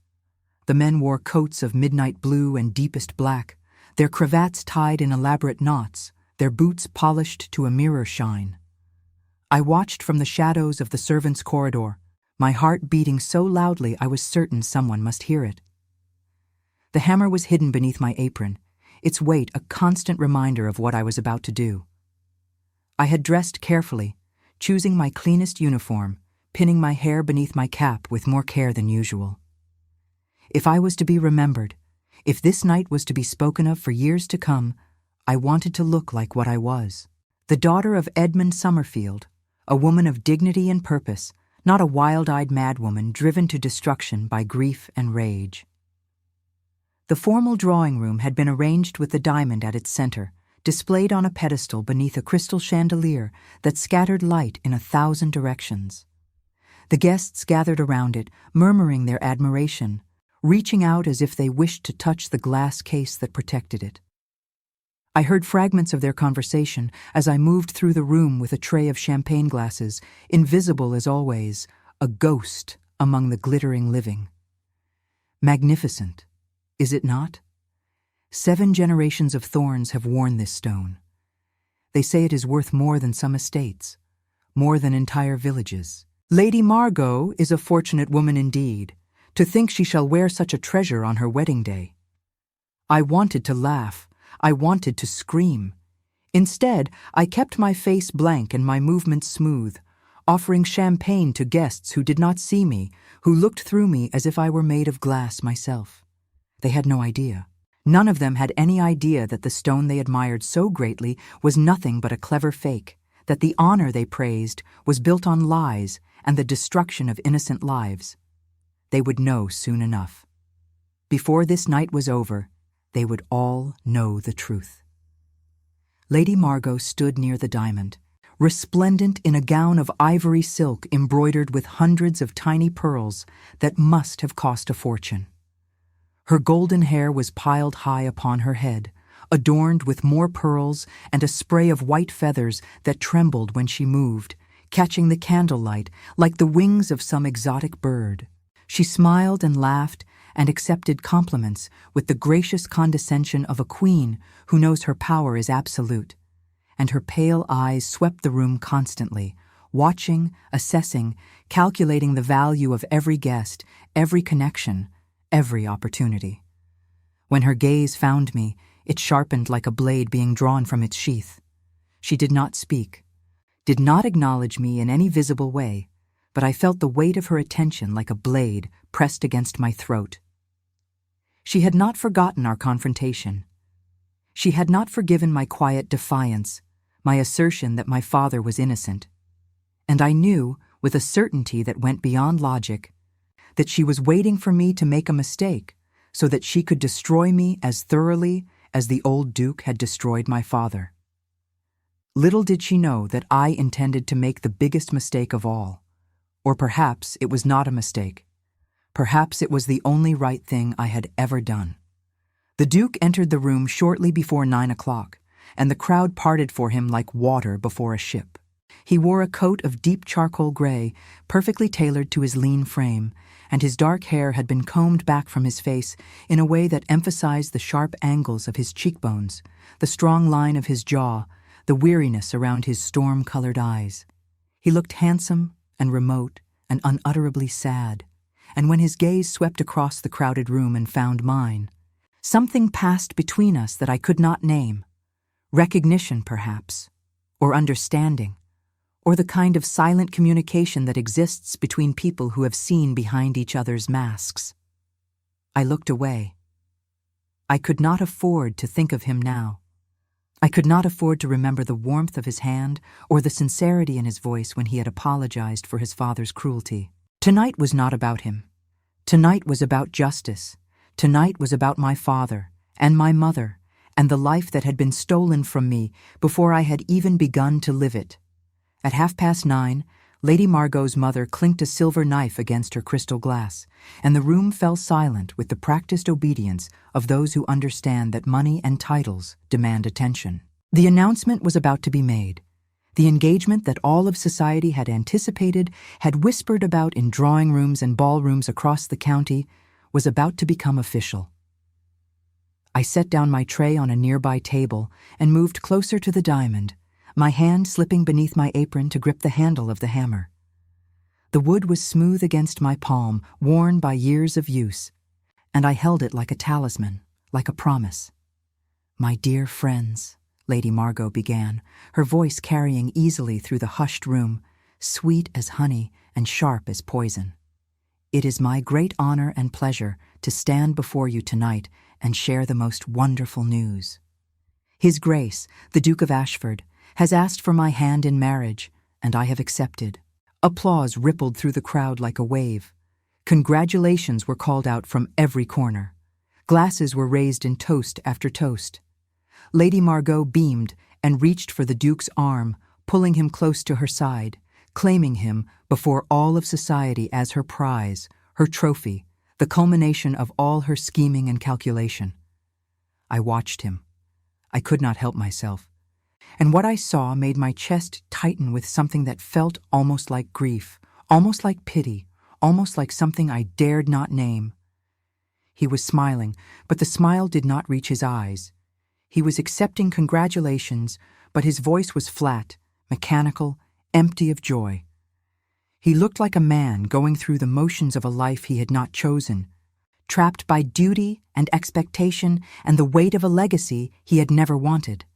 The men wore coats of midnight blue and deepest black, their cravats tied in elaborate knots, their boots polished to a mirror shine. I watched from the shadows of the servants' corridor, my heart beating so loudly I was certain someone must hear it. The hammer was hidden beneath my apron, its weight a constant reminder of what I was about to do. I had dressed carefully, choosing my cleanest uniform, pinning my hair beneath my cap with more care than usual. If I was to be remembered, if this night was to be spoken of for years to come, I wanted to look like what I was, the daughter of Edmund Somerfield, a woman of dignity and purpose, not a wild-eyed madwoman driven to destruction by grief and rage. The formal drawing room had been arranged with the diamond at its center, displayed on a pedestal beneath a crystal chandelier that scattered light in 1,000 directions. The guests gathered around it, murmuring their admiration, reaching out as if they wished to touch the glass case that protected it. I heard fragments of their conversation as I moved through the room with a tray of champagne glasses, invisible as always, a ghost among the glittering living. Magnificent, is it not? 7 generations of thorns have worn this stone. They say it is worth more than some estates, more than entire villages. Lady Margot is a fortunate woman indeed, to think she shall wear such a treasure on her wedding day. I wanted to laugh. I wanted to scream. Instead, I kept my face blank and my movements smooth, offering champagne to guests who did not see me, who looked through me as if I were made of glass myself. They had no idea. None of them had any idea that the stone they admired so greatly was nothing but a clever fake, that the honor they praised was built on lies and the destruction of innocent lives. They would know soon enough. Before this night was over, they would all know the truth. Lady Margot stood near the diamond, resplendent in a gown of ivory silk embroidered with hundreds of tiny pearls that must have cost a fortune. Her golden hair was piled high upon her head, adorned with more pearls and a spray of white feathers that trembled when she moved, catching the candlelight like the wings of some exotic bird. She smiled and laughed and accepted compliments with the gracious condescension of a queen who knows her power is absolute, and her pale eyes swept the room constantly, watching, assessing, calculating the value of every guest, every connection, every opportunity. When her gaze found me, it sharpened like a blade being drawn from its sheath. She did not speak, did not acknowledge me in any visible way, but I felt the weight of her attention like a blade pressed against my throat. She had not forgotten our confrontation. She had not forgiven my quiet defiance, my assertion that my father was innocent. And I knew, with a certainty that went beyond logic, that she was waiting for me to make a mistake so that she could destroy me as thoroughly as the old Duke had destroyed my father. Little did she know that I intended to make the biggest mistake of all. Or perhaps it was not a mistake. Perhaps it was the only right thing I had ever done. The Duke entered the room shortly before 9 o'clock, and the crowd parted for him like water before a ship. He wore a coat of deep charcoal gray, perfectly tailored to his lean frame, and his dark hair had been combed back from his face in a way that emphasized the sharp angles of his cheekbones, the strong line of his jaw, the weariness around his storm-colored eyes. He looked handsome and remote and unutterably sad, and when his gaze swept across the crowded room and found mine, something passed between us that I could not name. Recognition, perhaps, or understanding, or the kind of silent communication that exists between people who have seen behind each other's masks. I looked away. I could not afford to think of him now. I could not afford to remember the warmth of his hand or the sincerity in his voice when he had apologized for his father's cruelty. Tonight was not about him. Tonight was about justice. Tonight was about my father and my mother and the life that had been stolen from me before I had even begun to live it. At 9:30, Lady Margot's mother clinked a silver knife against her crystal glass, and the room fell silent with the practiced obedience of those who understand that money and titles demand attention. The announcement was about to be made. The engagement that all of society had anticipated, had whispered about in drawing rooms and ballrooms across the county, was about to become official. I set down my tray on a nearby table and moved closer to the diamond, my hand slipping beneath my apron to grip the handle of the hammer. The wood was smooth against my palm, worn by years of use, and I held it like a talisman, like a promise. "My dear friends," Lady Margot began, her voice carrying easily through the hushed room, sweet as honey and sharp as poison. "It is my great honor and pleasure to stand before you tonight and share the most wonderful news. His Grace, the Duke of Ashford, has asked for my hand in marriage, and I have accepted." Applause rippled through the crowd like a wave. Congratulations were called out from every corner. Glasses were raised in toast after toast. Lady Margot beamed and reached for the Duke's arm, pulling him close to her side, claiming him before all of society as her prize, her trophy, the culmination of all her scheming and calculation. I watched him. I could not help myself. And what I saw made my chest tighten with something that felt almost like grief, almost like pity, almost like something I dared not name. He was smiling, but the smile did not reach his eyes. He was accepting congratulations, but his voice was flat, mechanical, empty of joy. He looked like a man going through the motions of a life he had not chosen, trapped by duty and expectation and the weight of a legacy he had never wanted.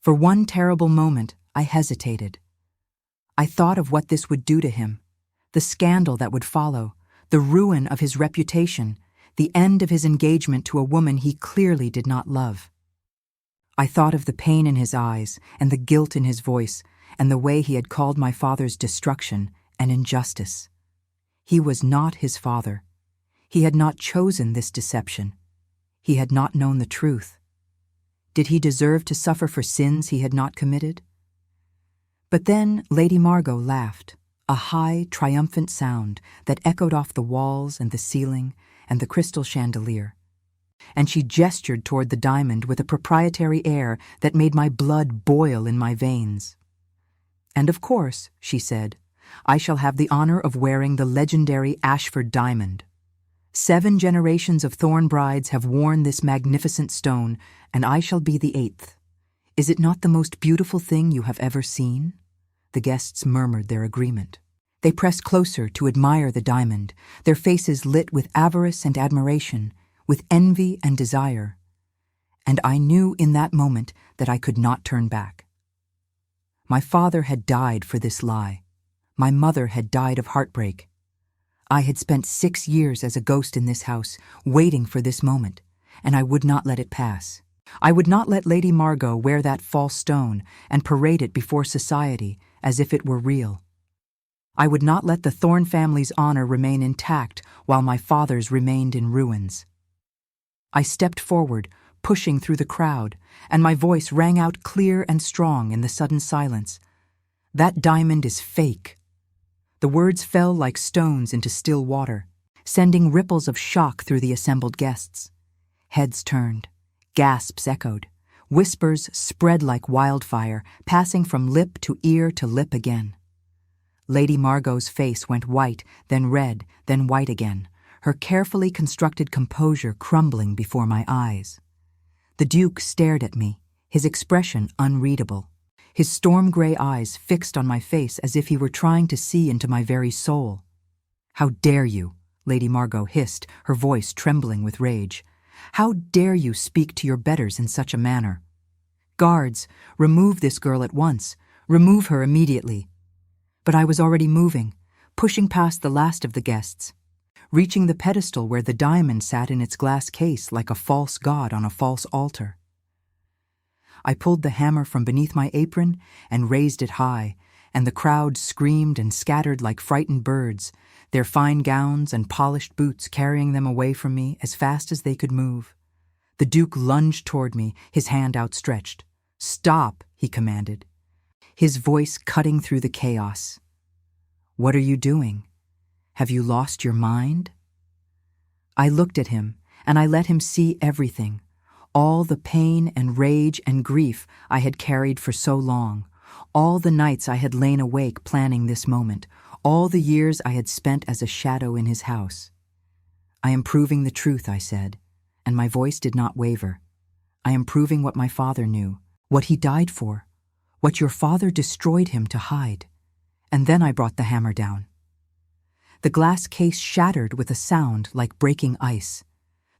For one terrible moment, I hesitated. I thought of what this would do to him, the scandal that would follow, the ruin of his reputation, the end of his engagement to a woman he clearly did not love. I thought of the pain in his eyes and the guilt in his voice and the way he had called my father's destruction an injustice. He was not his father. He had not chosen this deception. He had not known the truth. Did he deserve to suffer for sins he had not committed? But then Lady Margot laughed, a high, triumphant sound that echoed off the walls and the ceiling and the crystal chandelier. And she gestured toward the diamond with a proprietary air that made my blood boil in my veins. "And of course," she said, "I shall have the honor of wearing the legendary Ashford diamond. 7 generations of Thorn brides have worn this magnificent stone, and I shall be the 8th. Is it not the most beautiful thing you have ever seen?" The guests murmured their agreement. They pressed closer to admire the diamond, their faces lit with avarice and admiration, with envy and desire. And I knew in that moment that I could not turn back. My father had died for this lie. My mother had died of heartbreak. I had spent 6 years as a ghost in this house, waiting for this moment, and I would not let it pass. I would not let Lady Margot wear that false stone and parade it before society as if it were real. I would not let the Thorn family's honor remain intact while my father's remained in ruins. I stepped forward, pushing through the crowd, and my voice rang out clear and strong in the sudden silence. "That diamond is fake." The words fell like stones into still water, sending ripples of shock through the assembled guests. Heads turned, gasps echoed, whispers spread like wildfire, passing from lip to lip again. Lady Margot's face went white, then red, then white again, her carefully constructed composure crumbling before my eyes. The Duke stared at me, his expression unreadable, his storm-gray eyes fixed on my face as if he were trying to see into my very soul. "How dare you?" Lady Margot hissed, her voice trembling with rage. "How dare you speak to your betters in such a manner? Guards, remove this girl at once. Remove her immediately." But I was already moving, pushing past the last of the guests. reaching the pedestal where the diamond sat in its glass case like a false god on a false altar. I pulled the hammer from beneath my apron and raised it high, and the crowd screamed and scattered like frightened birds, their fine gowns and polished boots carrying them away from me as fast as they could move. The Duke lunged toward me, his hand outstretched. "Stop," he commanded, his voice cutting through the chaos. "What are you doing? Have you lost your mind?" I looked at him, and I let him see everything, all the pain and rage and grief I had carried for so long, all the nights I had lain awake planning this moment, all the years I had spent as a shadow in his house. "I am proving the truth," I said, and my voice did not waver. "I am proving what my father knew, what he died for, what your father destroyed him to hide." And then I brought the hammer down. The glass case shattered with a sound like breaking ice.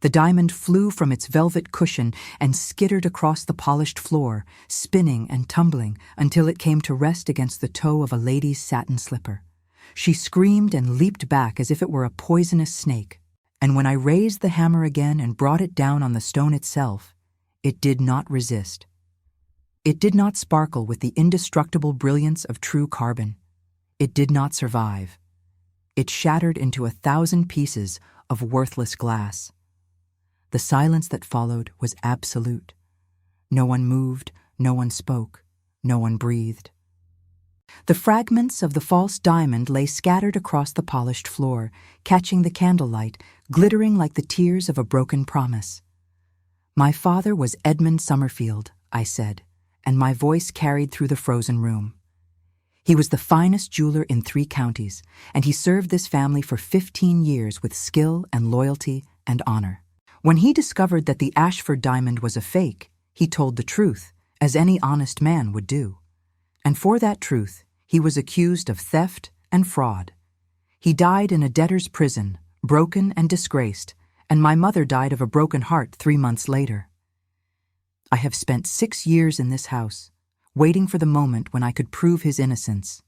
The diamond flew from its velvet cushion and skittered across the polished floor, spinning and tumbling until it came to rest against the toe of a lady's satin slipper. She screamed and leaped back as if it were a poisonous snake. And when I raised the hammer again and brought it down on the stone itself, it did not resist. It did not sparkle with the indestructible brilliance of true carbon. It did not survive. It shattered into 1,000 pieces of worthless glass. The silence that followed was absolute. No one moved, no one spoke, no one breathed. The fragments of the false diamond lay scattered across the polished floor, catching the candlelight, glittering like the tears of a broken promise. "My father was Edmund Somerfield," I said, and my voice carried through the frozen room. "He was the finest jeweler in 3 counties, and he served this family for 15 years with skill and loyalty and honor. When he discovered that the Ashford diamond was a fake, he told the truth, as any honest man would do. And for that truth, he was accused of theft and fraud. He died in a debtor's prison, broken and disgraced, and my mother died of a broken heart 3 months later. I have spent 6 years in this house, waiting for the moment when I could prove his innocence.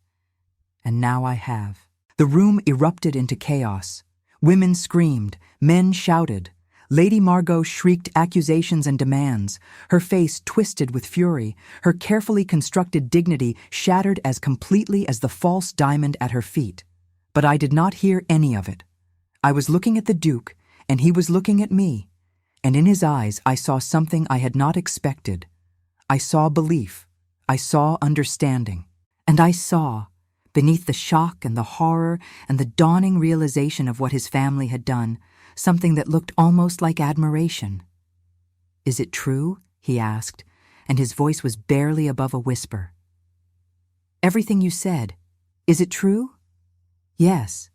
And now I have." The room erupted into chaos. Women screamed, men shouted. Lady Margot shrieked accusations and demands, her face twisted with fury, her carefully constructed dignity shattered as completely as the false diamond at her feet. But I did not hear any of it. I was looking at the Duke, and he was looking at me, and in his eyes I saw something I had not expected. I saw belief. I saw understanding. And I saw, beneath the shock and the horror and the dawning realization of what his family had done, something that looked almost like admiration. "Is it true?" he asked, and his voice was barely above a whisper. "Everything you said, is it true?" "Yes."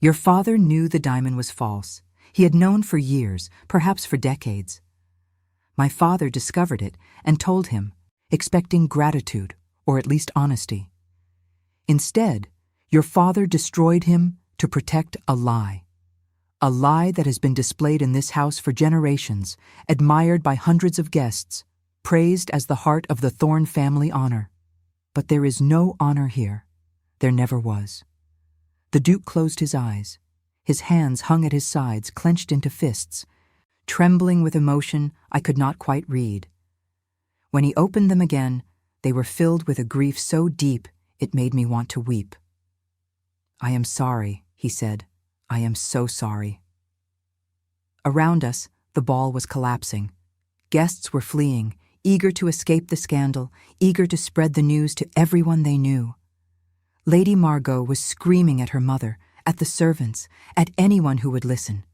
"Your father knew the diamond was false. He had known for years, perhaps for decades. My father discovered it and told him, expecting gratitude, or at least honesty. Instead, your father destroyed him to protect a lie. A lie that has been displayed in this house for generations, admired by hundreds of guests, praised as the heart of the Thorne family honor. But there is no honor here. There never was." The Duke closed his eyes. His hands hung at his sides, clenched into fists. Trembling with emotion, I could not quite read. When he opened them again, they were filled with a grief so deep it made me want to weep. "I am sorry," he said. "I am so sorry." Around us, the ball was collapsing. Guests were fleeing, eager to escape the scandal, eager to spread the news to everyone they knew. Lady Margot was screaming at her mother, at the servants, at anyone who would listen,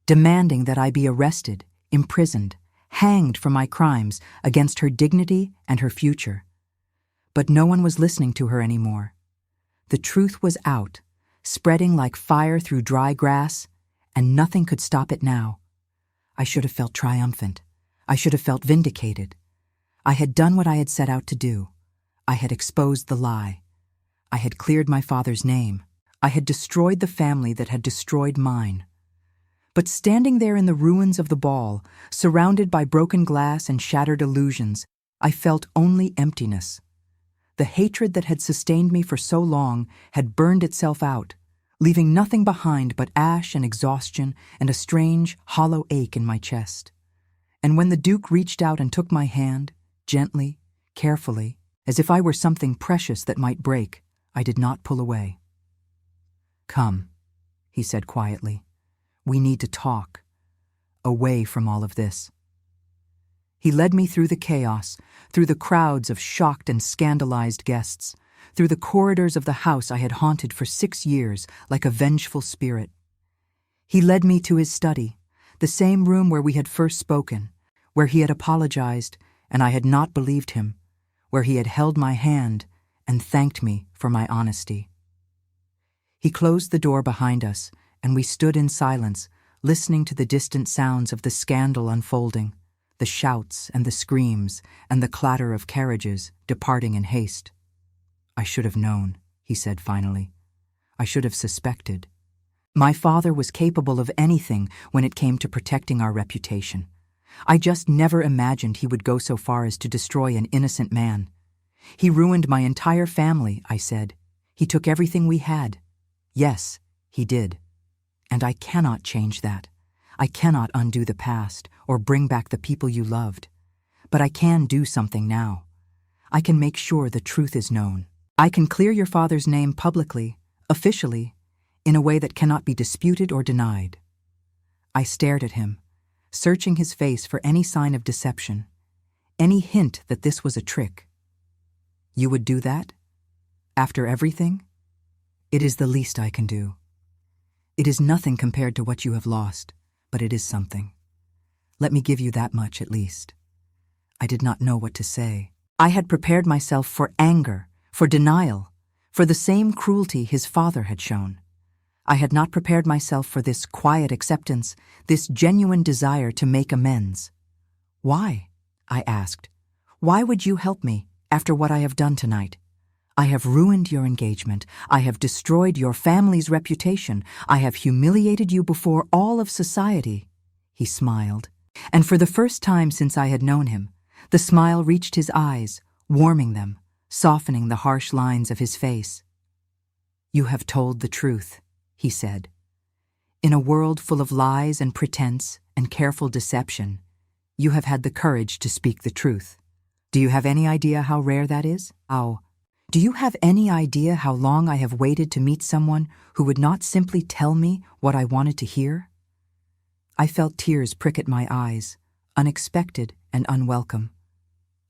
demanding that I be arrested, imprisoned, hanged for my crimes against her dignity and her future. But no one was listening to her anymore. The truth was out, spreading like fire through dry grass, and nothing could stop it now. I should have felt triumphant. I should have felt vindicated. I had done what I had set out to do. I had exposed the lie. I had cleared my father's name. I had destroyed the family that had destroyed mine. But standing there in the ruins of the ball, surrounded by broken glass and shattered illusions, I felt only emptiness. The hatred that had sustained me for so long had burned itself out, leaving nothing behind but ash and exhaustion and a strange, hollow ache in my chest. And when the Duke reached out and took my hand, gently, carefully, as if I were something precious that might break, I did not pull away. "Come," he said quietly. "We need to talk. Away from all of this." He led me through the chaos, through the crowds of shocked and scandalized guests, through the corridors of the house I had haunted for 6 years like a vengeful spirit. He led me to his study, the same room where we had first spoken, where he had apologized and I had not believed him, where he had held my hand and thanked me for my honesty. He closed the door behind us, and we stood in silence, listening to the distant sounds of the scandal unfolding, the shouts and the screams and the clatter of carriages departing in haste. "I should have known," he said finally. "I should have suspected. My father was capable of anything when it came to protecting our reputation. I just never imagined he would go so far as to destroy an innocent man. He ruined my entire family," I said. "He took everything we had." "Yes, he did. And I cannot change that. I cannot undo the past or bring back the people you loved. But I can do something now. I can make sure the truth is known. I can clear your father's name publicly, officially, in a way that cannot be disputed or denied." I stared at him, searching his face for any sign of deception, any hint that this was a trick. "You would do that? After everything?" "It is the least I can do. It is nothing compared to what you have lost, but it is something. Let me give you that much at least." I did not know what to say. I had prepared myself for anger, for denial, for the same cruelty his father had shown. I had not prepared myself for this quiet acceptance, this genuine desire to make amends. "Why?" I asked. "Why would you help me after what I have done tonight? I have ruined your engagement. I have destroyed your family's reputation. I have humiliated you before all of society." He smiled, and for the first time since I had known him, the smile reached his eyes, warming them, softening the harsh lines of his face. "You have told the truth," he said. "In a world full of lies and pretense and careful deception, you have had the courage to speak the truth. Do you have any idea how rare that is? Do you have any idea how long I have waited to meet someone who would not simply tell me what I wanted to hear?" I felt tears prick at my eyes, unexpected and unwelcome.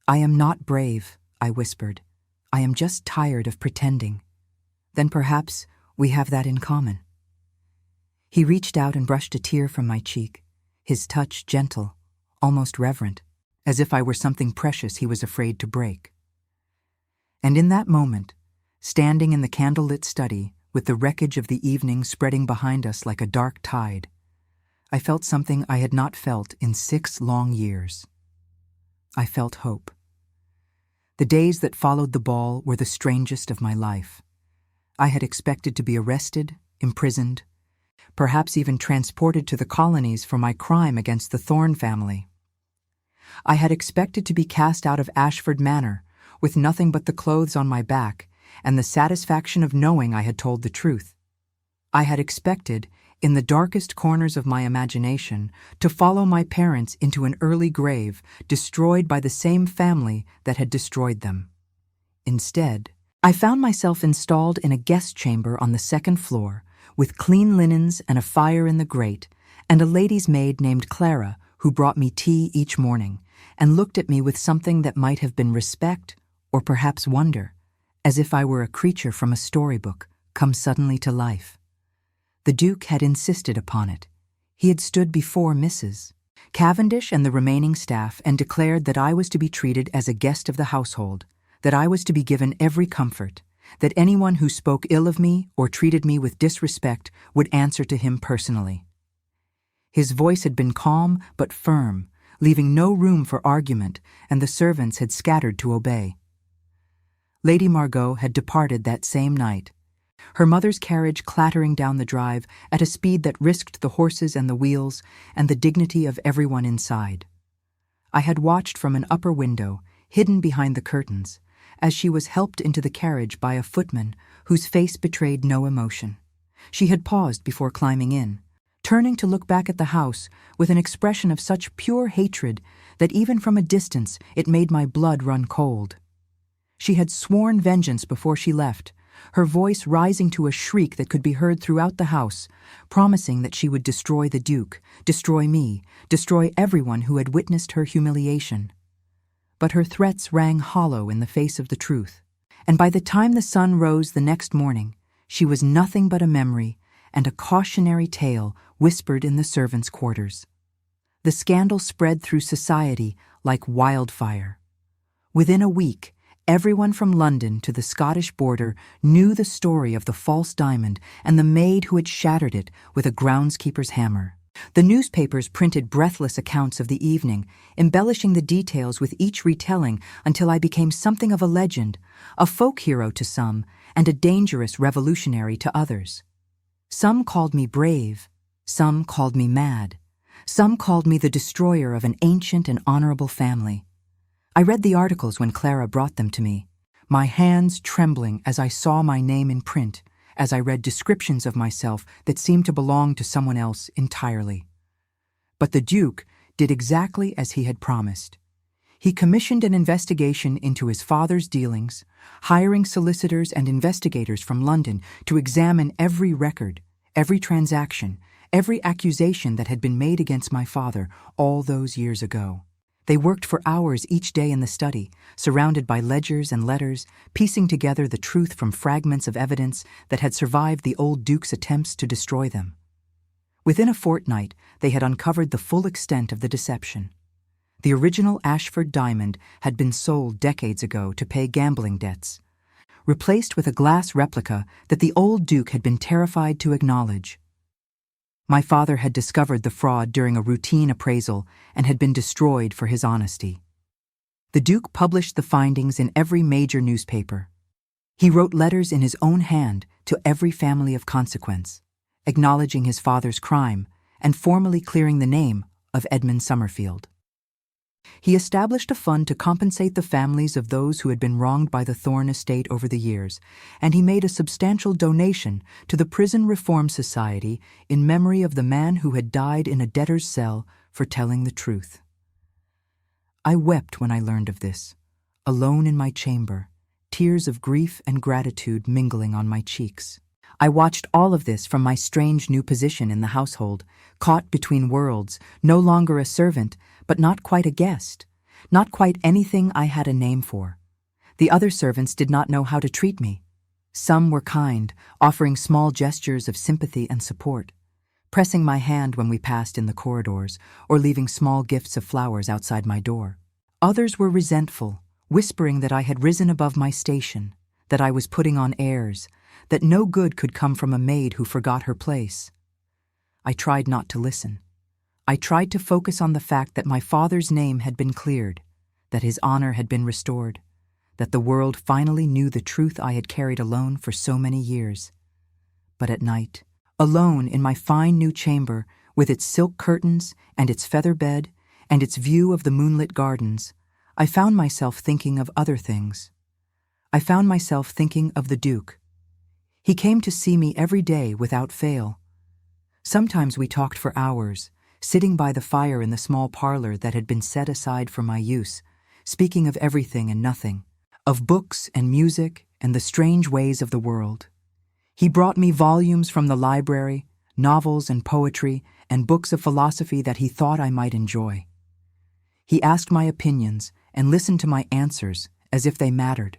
"I am not brave," I whispered. "I am just tired of pretending." "Then perhaps we have that in common." He reached out and brushed a tear from my cheek, his touch gentle, almost reverent, as if I were something precious he was afraid to break. And in that moment, standing in the candlelit study with the wreckage of the evening spreading behind us like a dark tide, I felt something I had not felt in 6 long years. I felt hope. The days that followed the ball were the strangest of my life. I had expected to be arrested, imprisoned, perhaps even transported to the colonies for my crime against the Thorne family. I had expected to be cast out of Ashford Manor, with nothing but the clothes on my back and the satisfaction of knowing I had told the truth. I had expected, in the darkest corners of my imagination, to follow my parents into an early grave destroyed by the same family that had destroyed them. Instead, I found myself installed in a guest chamber on the 2nd floor, with clean linens and a fire in the grate, and a lady's maid named Clara who brought me tea each morning and looked at me with something that might have been respect or perhaps wonder, as if I were a creature from a storybook come suddenly to life. The Duke had insisted upon it. He had stood before Mrs. Cavendish and the remaining staff and declared that I was to be treated as a guest of the household, that I was to be given every comfort, that anyone who spoke ill of me or treated me with disrespect would answer to him personally. His voice had been calm but firm, leaving no room for argument, and the servants had scattered to obey. Lady Margot had departed that same night, her mother's carriage clattering down the drive at a speed that risked the horses and the wheels and the dignity of everyone inside. I had watched from an upper window, hidden behind the curtains, as she was helped into the carriage by a footman whose face betrayed no emotion, She had paused before climbing in, turning to look back at the house with an expression of such pure hatred that even from a distance it made my blood run cold. She had sworn vengeance before she left, her voice rising to a shriek that could be heard throughout the house, promising that she would destroy the Duke, destroy me, destroy everyone who had witnessed her humiliation. But her threats rang hollow in the face of the truth, and by the time the sun rose the next morning, she was nothing but a memory and a cautionary tale whispered in the servants' quarters. The scandal spread through society like wildfire. Within a week, everyone from London to the Scottish border knew the story of the false diamond and the maid who had shattered it with a groundskeeper's hammer. The newspapers printed breathless accounts of the evening, embellishing the details with each retelling until I became something of a legend, a folk hero to some, and a dangerous revolutionary to others. Some called me brave, some called me mad, some called me the destroyer of an ancient and honorable family. I read the articles when Clara brought them to me, my hands trembling as I saw my name in print, as I read descriptions of myself that seemed to belong to someone else entirely. But the Duke did exactly as he had promised. He commissioned an investigation into his father's dealings, hiring solicitors and investigators from London to examine every record, every transaction, every accusation that had been made against my father all those years ago. They worked for hours each day in the study, surrounded by ledgers and letters, piecing together the truth from fragments of evidence that had survived the old Duke's attempts to destroy them. Within a fortnight, they had uncovered the full extent of the deception. The original Ashford diamond had been sold decades ago to pay gambling debts, replaced with a glass replica that the old Duke had been terrified to acknowledge. My father had discovered the fraud during a routine appraisal and had been destroyed for his honesty. The Duke published the findings in every major newspaper. He wrote letters in his own hand to every family of consequence, acknowledging his father's crime and formally clearing the name of Edmund Somerfield. He established a fund to compensate the families of those who had been wronged by the Thorne estate over the years, and he made a substantial donation to the Prison Reform Society in memory of the man who had died in a debtor's cell for telling the truth. I wept when I learned of this, alone in my chamber, tears of grief and gratitude mingling on my cheeks. I watched all of this from my strange new position in the household, caught between worlds, no longer a servant, but not quite a guest, not quite anything I had a name for. The other servants did not know how to treat me. Some were kind, offering small gestures of sympathy and support, pressing my hand when we passed in the corridors, or leaving small gifts of flowers outside my door. Others were resentful, whispering that I had risen above my station, that I was putting on airs, that no good could come from a maid who forgot her place. I tried not to listen. I tried to focus on the fact that my father's name had been cleared, that his honor had been restored, that the world finally knew the truth I had carried alone for so many years. But at night, alone in my fine new chamber, with its silk curtains and its feather bed and its view of the moonlit gardens, I found myself thinking of other things. I found myself thinking of the Duke. He came to see me every day without fail. Sometimes we talked for hours, sitting by the fire in the small parlor that had been set aside for my use, speaking of everything and nothing, of books and music and the strange ways of the world. He brought me volumes from the library, novels and poetry, and books of philosophy that he thought I might enjoy. He asked my opinions and listened to my answers as if they mattered,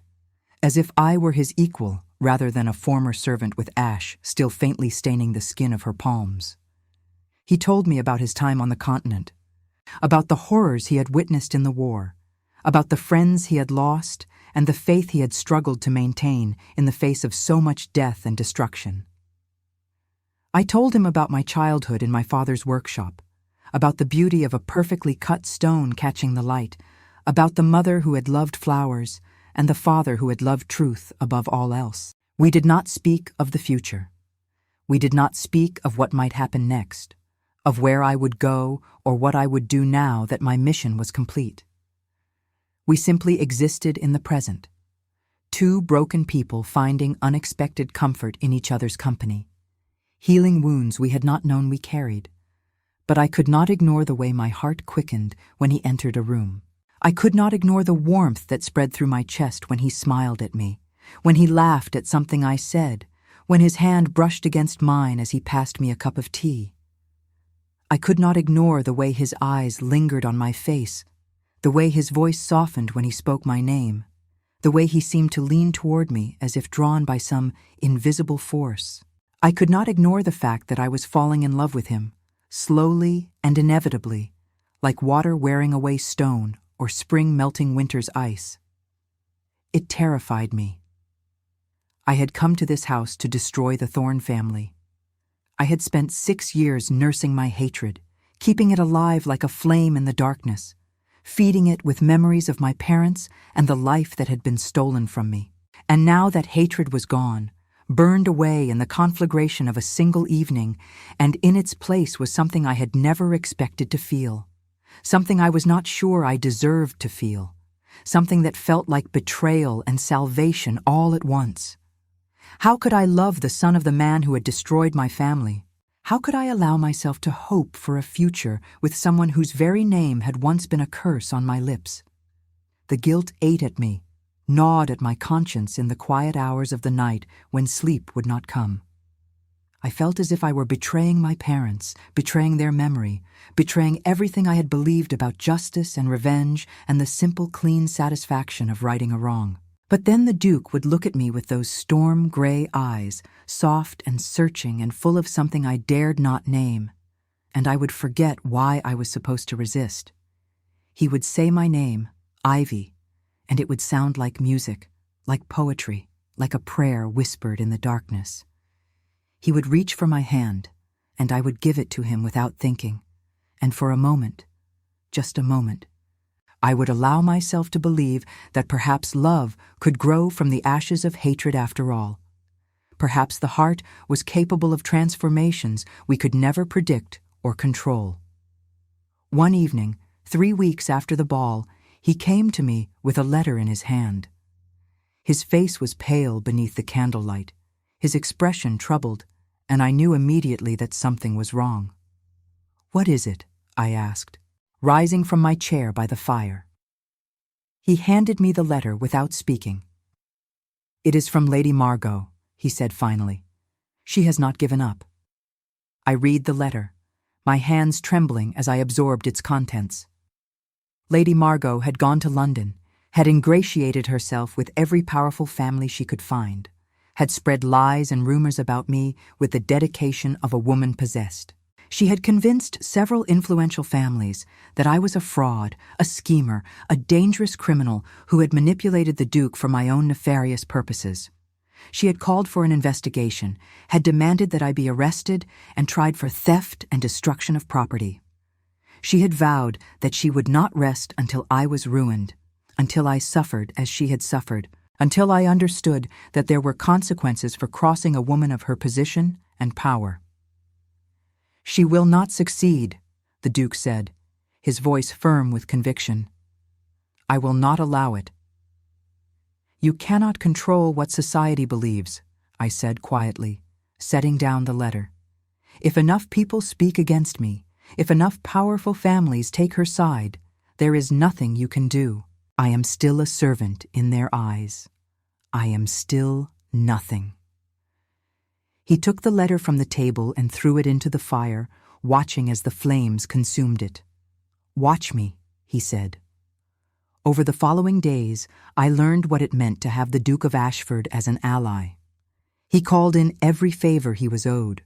as if I were his equal rather than a former servant with ash still faintly staining the skin of her palms. He told me about his time on the continent, about the horrors he had witnessed in the war, about the friends he had lost and the faith he had struggled to maintain in the face of so much death and destruction. I told him about my childhood in my father's workshop, about the beauty of a perfectly cut stone catching the light, about the mother who had loved flowers and the father who had loved truth above all else. We did not speak of the future. We did not speak of what might happen next, of where I would go or what I would do now that my mission was complete. We simply existed in the present, two broken people finding unexpected comfort in each other's company. healing wounds we had not known we carried. But I could not ignore the way my heart quickened when he entered a room. I could not ignore the warmth that spread through my chest when he smiled at me, when he laughed at something I said, when his hand brushed against mine as he passed me a cup of tea. I could not ignore the way his eyes lingered on my face, the way his voice softened when he spoke my name, the way he seemed to lean toward me as if drawn by some invisible force. I could not ignore the fact that I was falling in love with him, slowly and inevitably, like water wearing away stone or spring melting winter's ice. It terrified me. I had come to this house to destroy the Thorne family. I had spent 6 years nursing my hatred, keeping it alive like a flame in the darkness, feeding it with memories of my parents and the life that had been stolen from me. And now that hatred was gone, burned away in the conflagration of a single evening, and in its place was something I had never expected to feel, something I was not sure I deserved to feel, something that felt like betrayal and salvation all at once. How could I love the son of the man who had destroyed my family? How could I allow myself to hope for a future with someone whose very name had once been a curse on my lips? The guilt ate at me, gnawed at my conscience in the quiet hours of the night when sleep would not come. I felt as if I were betraying my parents, betraying their memory, betraying everything I had believed about justice and revenge and the simple, clean satisfaction of righting a wrong. But then the Duke would look at me with those storm-gray eyes, soft and searching and full of something I dared not name, and I would forget why I was supposed to resist. He would say my name, Ivy, and it would sound like music, like poetry, like a prayer whispered in the darkness. He would reach for my hand, and I would give it to him without thinking, and for a moment, just a moment, I would allow myself to believe that perhaps love could grow from the ashes of hatred after all. Perhaps the heart was capable of transformations we could never predict or control. One evening, 3 weeks after the ball, he came to me with a letter in his hand. His face was pale beneath the candlelight, his expression troubled, and I knew immediately that something was wrong. "What is it?" I asked, rising from my chair by the fire. He handed me the letter without speaking. "It is from Lady Margot," he said finally. "She has not given up." I read the letter, my hands trembling as I absorbed its contents. Lady Margot had gone to London, had ingratiated herself with every powerful family she could find, had spread lies and rumors about me with the dedication of a woman possessed. She had convinced several influential families that I was a fraud, a schemer, a dangerous criminal who had manipulated the Duke for my own nefarious purposes. She had called for an investigation, had demanded that I be arrested and tried for theft and destruction of property. She had vowed that she would not rest until I was ruined, until I suffered as she had suffered, until I understood that there were consequences for crossing a woman of her position and power. "She will not succeed," the Duke said, his voice firm with conviction. "I will not allow it." "You cannot control what society believes," I said quietly, setting down the letter. "If enough people speak against me, if enough powerful families take her side, there is nothing you can do. I am still a servant in their eyes. I am still nothing." He took the letter from the table and threw it into the fire, watching as the flames consumed it. "Watch me," he said. Over the following days, I learned what it meant to have the Duke of Ashford as an ally. He called in every favor he was owed,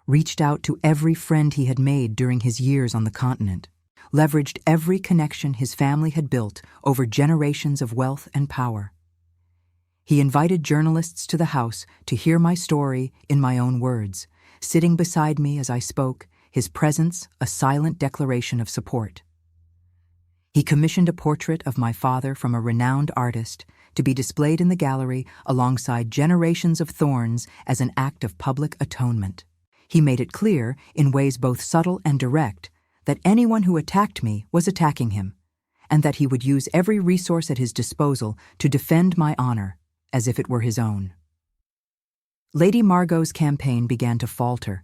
reached out to every friend he had made during his years on the continent, leveraged every connection his family had built over generations of wealth and power. He invited journalists to the house to hear my story in my own words, sitting beside me as I spoke, his presence a silent declaration of support. He commissioned a portrait of my father from a renowned artist to be displayed in the gallery alongside generations of thorns as an act of public atonement. He made it clear, in ways both subtle and direct, that anyone who attacked me was attacking him, and that he would use every resource at his disposal to defend my honor, as if it were his own. Lady Margot's campaign began to falter,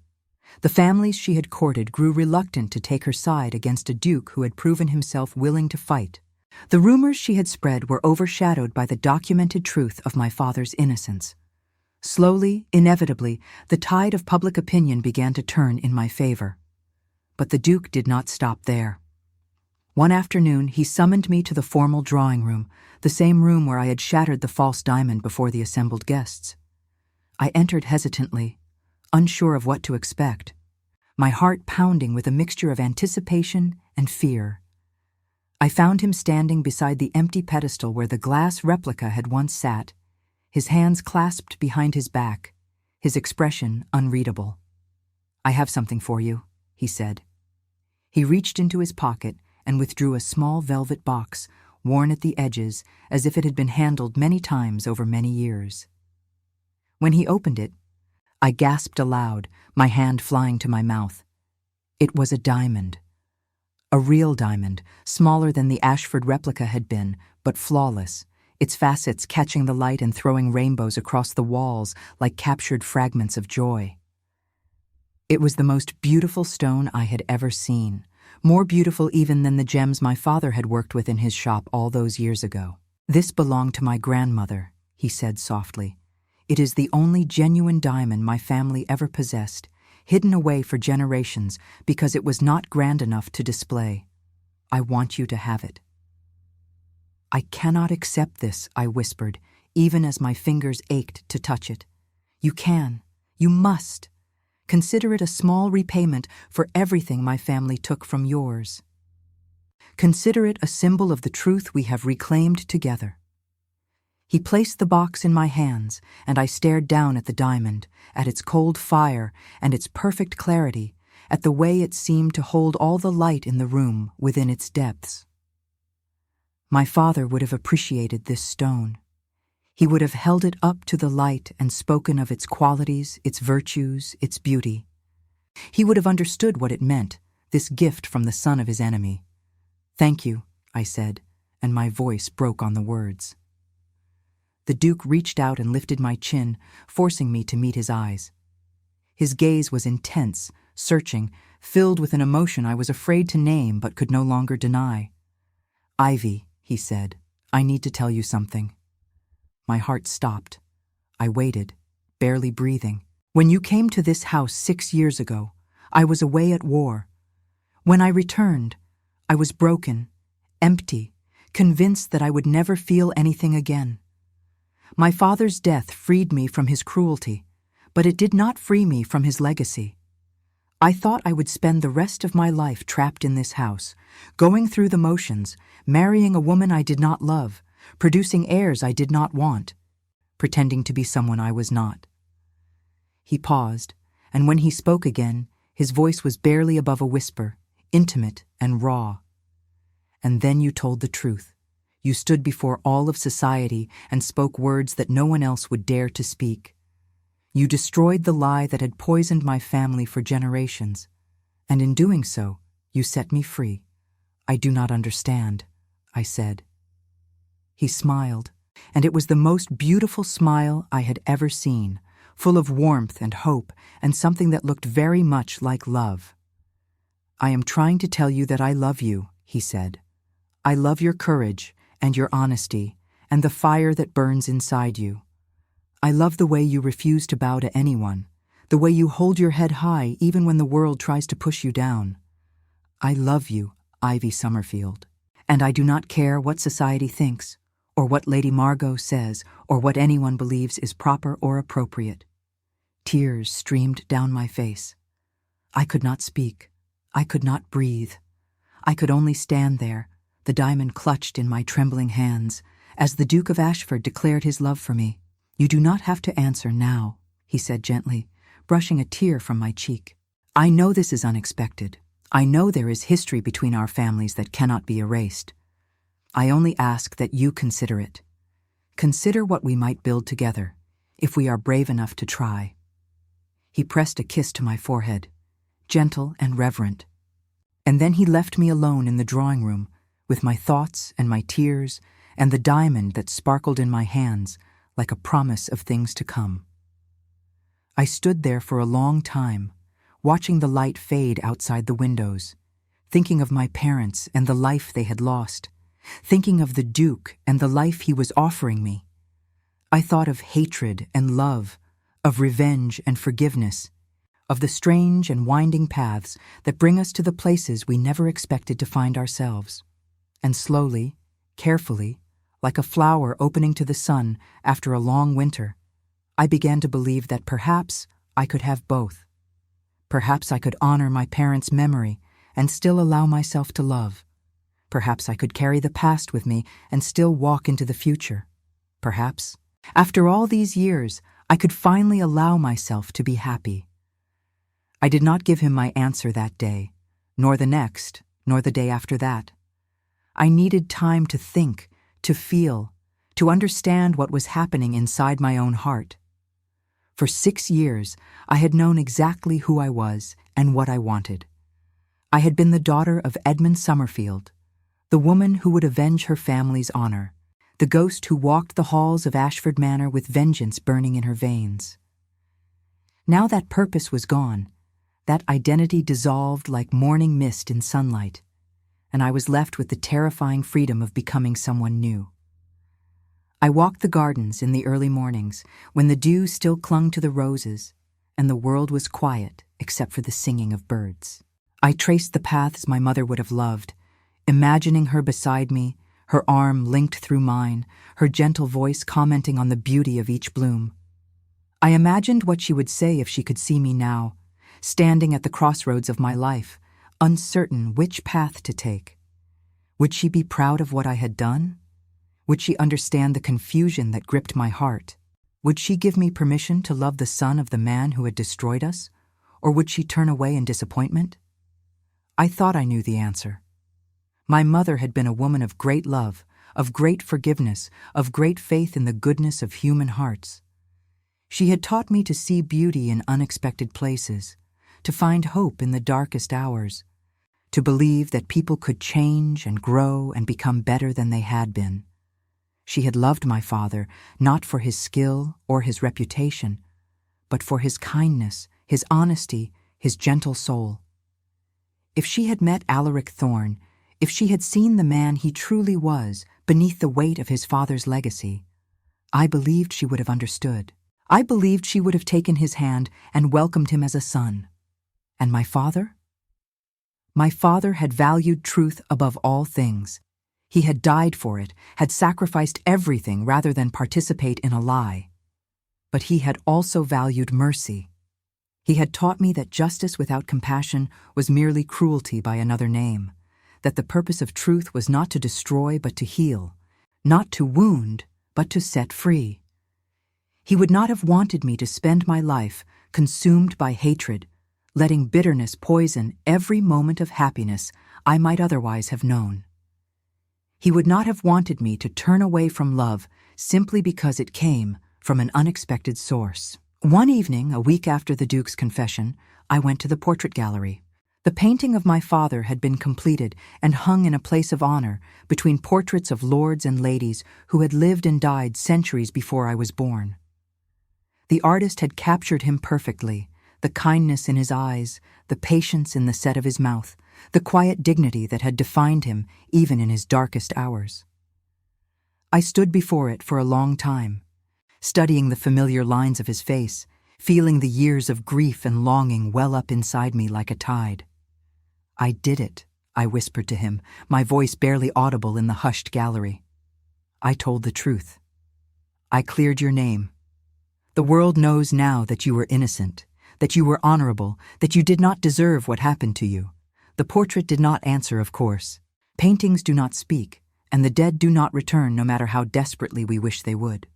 The families she had courted grew reluctant to take her side against a duke who had proven himself willing to fight. The rumors she had spread were overshadowed by the documented truth of my father's innocence. Slowly, inevitably, the tide of public opinion began to turn in my favor. But the Duke did not stop there. One afternoon, he summoned me to the formal drawing room, the same room where I had shattered the false diamond before the assembled guests. I entered hesitantly, unsure of what to expect, my heart pounding with a mixture of anticipation and fear. I found him standing beside the empty pedestal where the glass replica had once sat, his hands clasped behind his back, his expression unreadable. "I have something for you," he said. He reached into his pocket and withdrew a small velvet box, worn at the edges as if it had been handled many times over many years. When he opened it, I gasped aloud, my hand flying to my mouth. It was a diamond. A real diamond, smaller than the Ashford replica had been, but flawless, its facets catching the light and throwing rainbows across the walls like captured fragments of joy. It was the most beautiful stone I had ever seen, more beautiful even than the gems my father had worked with in his shop all those years ago. "This belonged to my grandmother," he said softly. "It is the only genuine diamond my family ever possessed, hidden away for generations because it was not grand enough to display. I want you to have it." "I cannot accept this," I whispered, even as my fingers ached to touch it. "You can. You must. Consider it a small repayment for everything my family took from yours. Consider it a symbol of the truth we have reclaimed together." He placed the box in my hands, and I stared down at the diamond, at its cold fire and its perfect clarity, at the way it seemed to hold all the light in the room within its depths. My father would have appreciated this stone. He would have held it up to the light and spoken of its qualities, its virtues, its beauty. He would have understood what it meant, this gift from the son of his enemy. "Thank you," I said, and my voice broke on the words. The Duke reached out and lifted my chin, forcing me to meet his eyes. His gaze was intense, searching, filled with an emotion I was afraid to name but could no longer deny. "Ivy," he said, "I need to tell you something." My heart stopped. I waited, barely breathing. "When you came to this house 6 years ago, I was away at war. When I returned, I was broken, empty, convinced that I would never feel anything again. My father's death freed me from his cruelty, but it did not free me from his legacy. I thought I would spend the rest of my life trapped in this house, going through the motions, marrying a woman I did not love, producing heirs I did not want, pretending to be someone I was not." He paused, and when he spoke again, his voice was barely above a whisper, intimate and raw. "And then you told the truth. You stood before all of society and spoke words that no one else would dare to speak. You destroyed the lie that had poisoned my family for generations, and in doing so, you set me free. I do not understand," I said. He smiled, and it was the most beautiful smile I had ever seen, full of warmth and hope and something that looked very much like love. "I am trying to tell you that I love you," he said. "I love your courage and your honesty and the fire that burns inside you. I love the way you refuse to bow to anyone, the way you hold your head high even when the world tries to push you down. I love you, Ivy Somerfield, and I do not care what society thinks, or what Lady Margot says, or what anyone believes is proper or appropriate." Tears streamed down my face. I could not speak. I could not breathe. I could only stand there, the diamond clutched in my trembling hands, as the Duke of Ashford declared his love for me. "You do not have to answer now," he said gently, brushing a tear from my cheek. "I know this is unexpected. I know there is history between our families that cannot be erased. I only ask that you consider it. Consider what we might build together, if we are brave enough to try." He pressed a kiss to my forehead, gentle and reverent. And then he left me alone in the drawing room, with my thoughts and my tears and the diamond that sparkled in my hands like a promise of things to come. I stood there for a long time, watching the light fade outside the windows, thinking of my parents and the life they had lost, thinking of the Duke and the life he was offering me. I thought of hatred and love, of revenge and forgiveness, of the strange and winding paths that bring us to the places we never expected to find ourselves. And slowly, carefully, like a flower opening to the sun after a long winter, I began to believe that perhaps I could have both. Perhaps I could honor my parents' memory and still allow myself to love. Perhaps I could carry the past with me and still walk into the future. Perhaps, after all these years, I could finally allow myself to be happy. I did not give him my answer that day, nor the next, nor the day after that. I needed time to think, to feel, to understand what was happening inside my own heart. For 6 years, I had known exactly who I was and what I wanted. I had been the daughter of Edmund Somerfield, the woman who would avenge her family's honor, the ghost who walked the halls of Ashford Manor with vengeance burning in her veins. Now that purpose was gone, that identity dissolved like morning mist in sunlight, and I was left with the terrifying freedom of becoming someone new. I walked the gardens in the early mornings, when the dew still clung to the roses, and the world was quiet except for the singing of birds. I traced the paths my mother would have loved, imagining her beside me, her arm linked through mine, her gentle voice commenting on the beauty of each bloom. I imagined what she would say if she could see me now, standing at the crossroads of my life, uncertain which path to take. Would she be proud of what I had done? Would she understand the confusion that gripped my heart? Would she give me permission to love the son of the man who had destroyed us? Or would she turn away in disappointment? I thought I knew the answer. My mother had been a woman of great love, of great forgiveness, of great faith in the goodness of human hearts. She had taught me to see beauty in unexpected places, to find hope in the darkest hours, to believe that people could change and grow and become better than they had been. She had loved my father not for his skill or his reputation, but for his kindness, his honesty, his gentle soul. If she had met Alaric Thorne, if she had seen the man he truly was beneath the weight of his father's legacy, I believed she would have understood. I believed she would have taken his hand and welcomed him as a son. And my father? My father had valued truth above all things. He had died for it, had sacrificed everything rather than participate in a lie. But he had also valued mercy. He had taught me that justice without compassion was merely cruelty by another name, that the purpose of truth was not to destroy but to heal, not to wound but to set free. He would not have wanted me to spend my life consumed by hatred, letting bitterness poison every moment of happiness I might otherwise have known. He would not have wanted me to turn away from love simply because it came from an unexpected source. One evening, a week after the Duke's confession, I went to the portrait gallery. The painting of my father had been completed and hung in a place of honor between portraits of lords and ladies who had lived and died centuries before I was born. The artist had captured him perfectly, the kindness in his eyes, the patience in the set of his mouth, the quiet dignity that had defined him even in his darkest hours. I stood before it for a long time, studying the familiar lines of his face, feeling the years of grief and longing well up inside me like a tide. "I did it," I whispered to him, my voice barely audible in the hushed gallery. "I told the truth. I cleared your name. The world knows now that you were innocent, that you were honorable, that you did not deserve what happened to you." The portrait did not answer, of course. Paintings do not speak, and the dead do not return no matter how desperately we wish they would.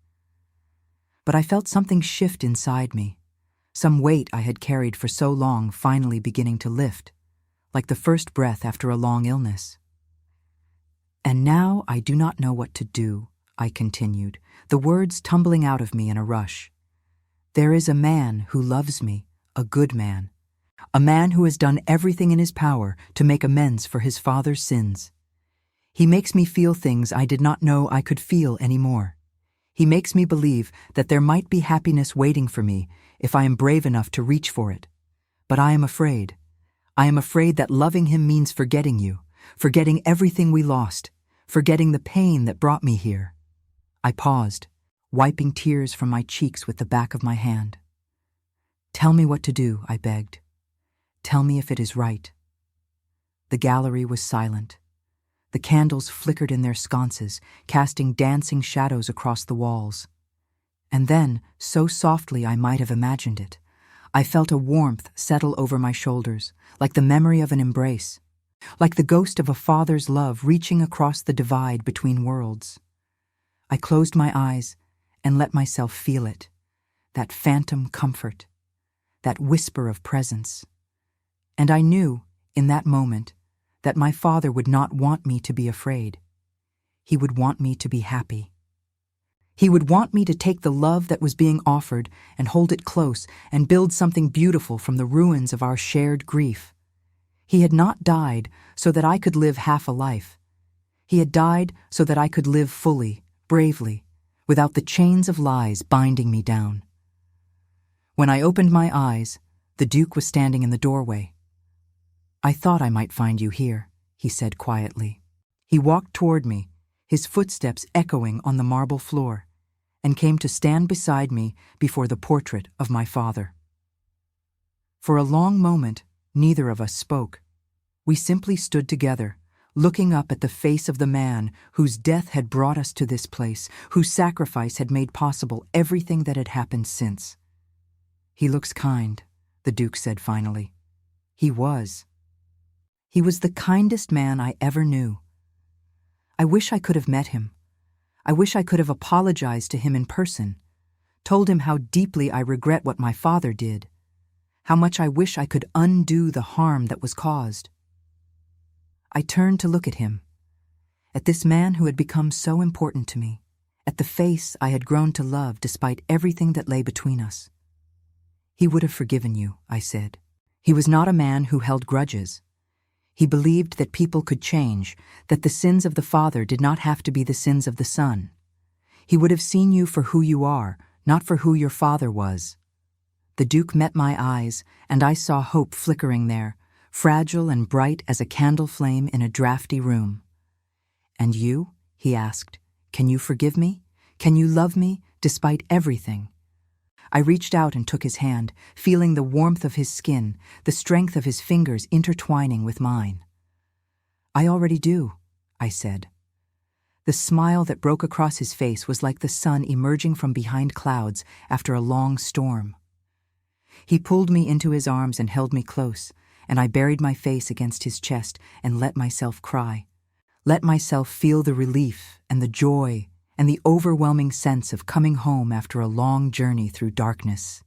But I felt something shift inside me, some weight I had carried for so long finally beginning to lift, like the first breath after a long illness. "And now I do not know what to do," I continued, the words tumbling out of me in a rush. "There is a man who loves me, a good man. A man who has done everything in his power to make amends for his father's sins. He makes me feel things I did not know I could feel anymore. He makes me believe that there might be happiness waiting for me if I am brave enough to reach for it. But I am afraid. I am afraid that loving him means forgetting you, forgetting everything we lost, forgetting the pain that brought me here. I paused, wiping tears from my cheeks with the back of my hand. Tell me what to do, I begged. Tell me if it is right. The gallery was silent. The candles flickered in their sconces, casting dancing shadows across the walls. And then, so softly I might have imagined it, I felt a warmth settle over my shoulders, like the memory of an embrace, like the ghost of a father's love reaching across the divide between worlds. I closed my eyes and let myself feel it, that phantom comfort, that whisper of presence. And I knew, in that moment, that my father would not want me to be afraid. He would want me to be happy. He would want me to take the love that was being offered and hold it close and build something beautiful from the ruins of our shared grief. He had not died so that I could live half a life. He had died so that I could live fully, bravely, without the chains of lies binding me down. When I opened my eyes, the Duke was standing in the doorway. "I thought I might find you here," he said quietly. He walked toward me, his footsteps echoing on the marble floor, and came to stand beside me before the portrait of my father. For a long moment, neither of us spoke. We simply stood together, looking up at the face of the man whose death had brought us to this place, whose sacrifice had made possible everything that had happened since. "He looks kind," the Duke said finally. He was. He was the kindest man I ever knew. I wish I could have met him. I wish I could have apologized to him in person, told him how deeply I regret what my father did, how much I wish I could undo the harm that was caused. I turned to look at him, at this man who had become so important to me, at the face I had grown to love despite everything that lay between us. "He would have forgiven you," I said. He was not a man who held grudges. He believed that people could change, that the sins of the father did not have to be the sins of the son. He would have seen you for who you are, not for who your father was. The Duke met my eyes, and I saw hope flickering there, fragile and bright as a candle flame in a drafty room. "And you?" he asked. "Can you forgive me? Can you love me, despite everything?" I reached out and took his hand, feeling the warmth of his skin, the strength of his fingers intertwining with mine. "I already do," I said. The smile that broke across his face was like the sun emerging from behind clouds after a long storm. He pulled me into his arms and held me close, and I buried my face against his chest and let myself cry, let myself feel the relief and the joy and the overwhelming sense of coming home after a long journey through darkness.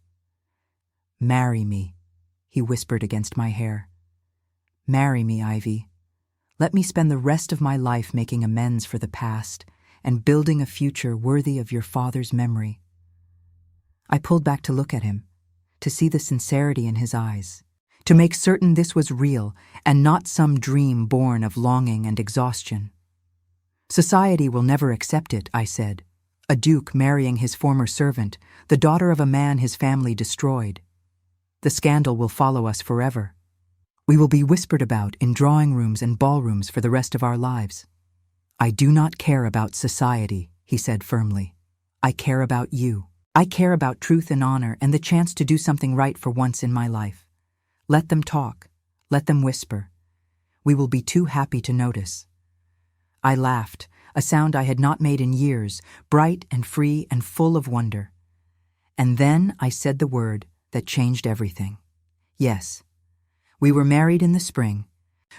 "Marry me," he whispered against my hair. "Marry me, Ivy. Let me spend the rest of my life making amends for the past and building a future worthy of your father's memory." I pulled back to look at him, to see the sincerity in his eyes, to make certain this was real and not some dream born of longing and exhaustion. "Society will never accept it," I said. "A duke marrying his former servant, the daughter of a man his family destroyed. The scandal will follow us forever. We will be whispered about in drawing rooms and ballrooms for the rest of our lives." "I do not care about society," he said firmly. "I care about you. I care about truth and honor and the chance to do something right for once in my life. Let them talk. Let them whisper. We will be too happy to notice." I laughed, a sound I had not made in years, bright and free and full of wonder. And then I said the word that changed everything. Yes, we were married in the spring,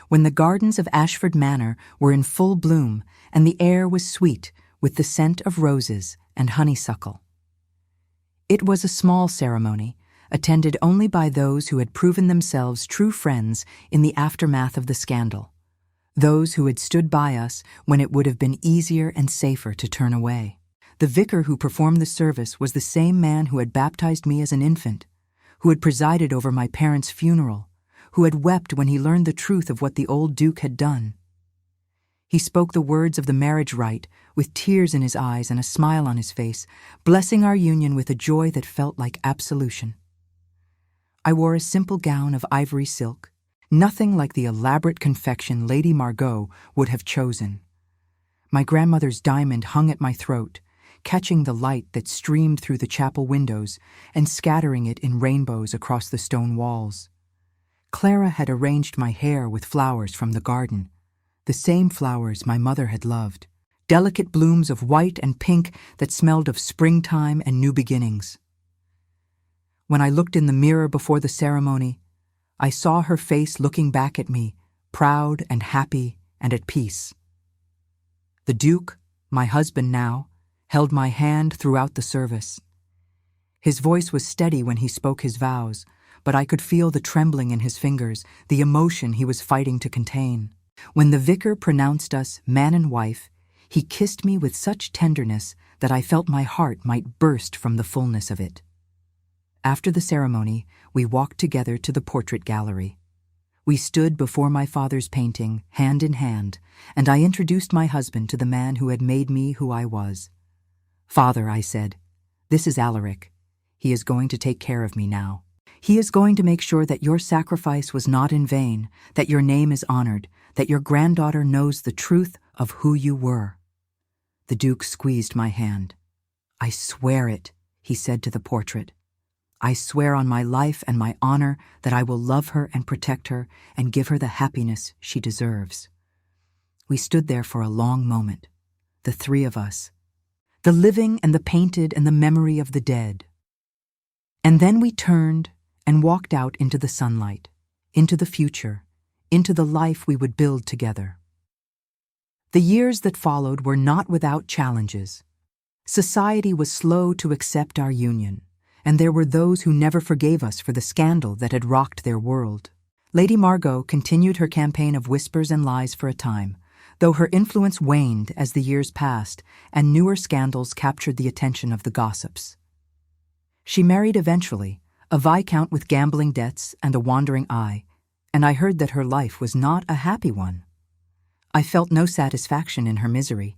when the gardens of Ashford Manor were in full bloom and the air was sweet with the scent of roses and honeysuckle. It was a small ceremony, attended only by those who had proven themselves true friends in the aftermath of the scandal, those who had stood by us when it would have been easier and safer to turn away. The vicar who performed the service was the same man who had baptized me as an infant, who had presided over my parents' funeral, who had wept when he learned the truth of what the old Duke had done. He spoke the words of the marriage rite with tears in his eyes and a smile on his face, blessing our union with a joy that felt like absolution. I wore a simple gown of ivory silk, nothing like the elaborate confection Lady Margot would have chosen. My grandmother's diamond hung at my throat, catching the light that streamed through the chapel windows and scattering it in rainbows across the stone walls. Clara had arranged my hair with flowers from the garden, the same flowers my mother had loved, delicate blooms of white and pink that smelled of springtime and new beginnings. When I looked in the mirror before the ceremony, I saw her face looking back at me, proud and happy and at peace. The Duke, my husband now, held my hand throughout the service. His voice was steady when he spoke his vows, but I could feel the trembling in his fingers, the emotion he was fighting to contain. When the vicar pronounced us man and wife, he kissed me with such tenderness that I felt my heart might burst from the fullness of it. After the ceremony, we walked together to the portrait gallery. We stood before my father's painting, hand in hand, and I introduced my husband to the man who had made me who I was. "Father," I said, "this is Alaric. He is going to take care of me now. He is going to make sure that your sacrifice was not in vain, that your name is honored, that your granddaughter knows the truth of who you were." The Duke squeezed my hand. "I swear it," he said to the portrait. "I swear on my life and my honor that I will love her and protect her and give her the happiness she deserves." We stood there for a long moment, the three of us, the living and the painted and the memory of the dead. And then we turned and walked out into the sunlight, into the future, into the life we would build together. The years that followed were not without challenges. Society was slow to accept our union, and there were those who never forgave us for the scandal that had rocked their world. Lady Margot continued her campaign of whispers and lies for a time, though her influence waned as the years passed and newer scandals captured the attention of the gossips. She married eventually, a viscount with gambling debts and a wandering eye, and I heard that her life was not a happy one. I felt no satisfaction in her misery.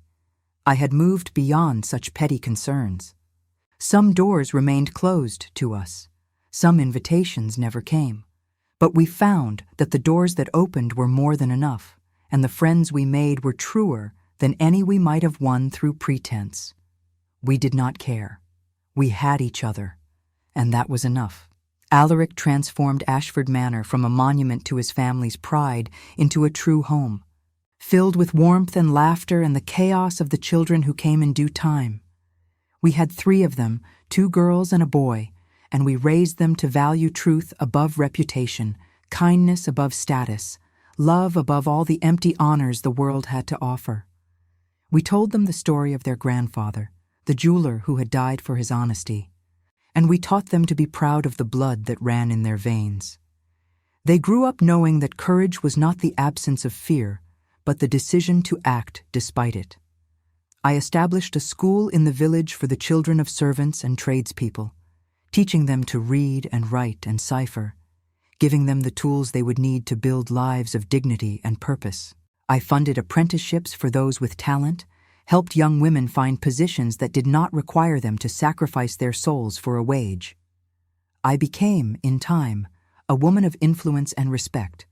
I had moved beyond such petty concerns. Some doors remained closed to us. Some invitations never came. But we found that the doors that opened were more than enough, and the friends we made were truer than any we might have won through pretense. We did not care. We had each other, and that was enough. Alaric transformed Ashford Manor from a monument to his family's pride into a true home, filled with warmth and laughter and the chaos of the children who came in due time. We had 3 of them, 2 girls and a boy, and we raised them to value truth above reputation, kindness above status, love above all the empty honors the world had to offer. We told them the story of their grandfather, the jeweler who had died for his honesty, and we taught them to be proud of the blood that ran in their veins. They grew up knowing that courage was not the absence of fear, but the decision to act despite it. I established a school in the village for the children of servants and tradespeople, teaching them to read and write and cipher, giving them the tools they would need to build lives of dignity and purpose. I funded apprenticeships for those with talent, helped young women find positions that did not require them to sacrifice their souls for a wage. I became, in time, a woman of influence and respect,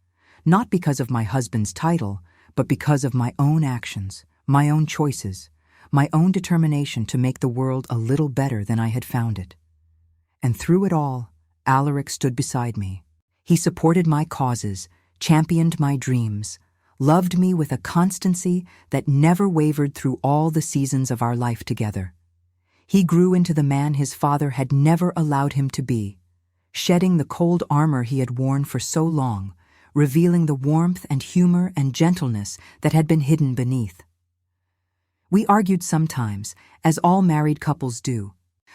not because of my husband's title, but because of my own actions, my own choices, my own determination to make the world a little better than I had found it. And through it all, Alaric stood beside me. He supported my causes, championed my dreams, loved me with a constancy that never wavered through all the seasons of our life together. He grew into the man his father had never allowed him to be, shedding the cold armor he had worn for so long, revealing the warmth and humor and gentleness that had been hidden beneath. We argued sometimes, as all married couples do,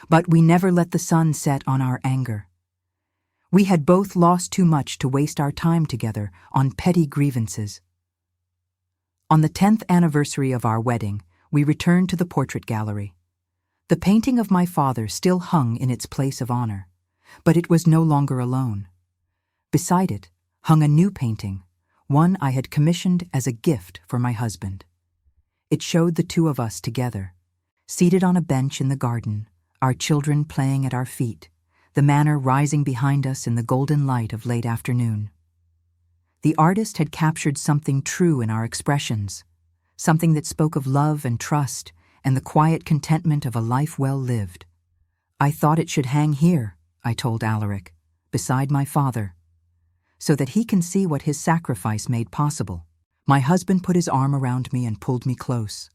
but we never let the sun set on our anger. We had both lost too much to waste our time together on petty grievances. On the 10th anniversary of our wedding, we returned to the portrait gallery. The painting of my father still hung in its place of honor, but it was no longer alone. Beside it hung a new painting, one I had commissioned as a gift for my husband. It showed the 2 of us together, seated on a bench in the garden, our children playing at our feet, the manor rising behind us in the golden light of late afternoon. The artist had captured something true in our expressions, something that spoke of love and trust and the quiet contentment of a life well lived. I thought it should hang here, I told Alaric, beside my father, so that he can see what his sacrifice made possible. My husband put his arm around me and pulled me close.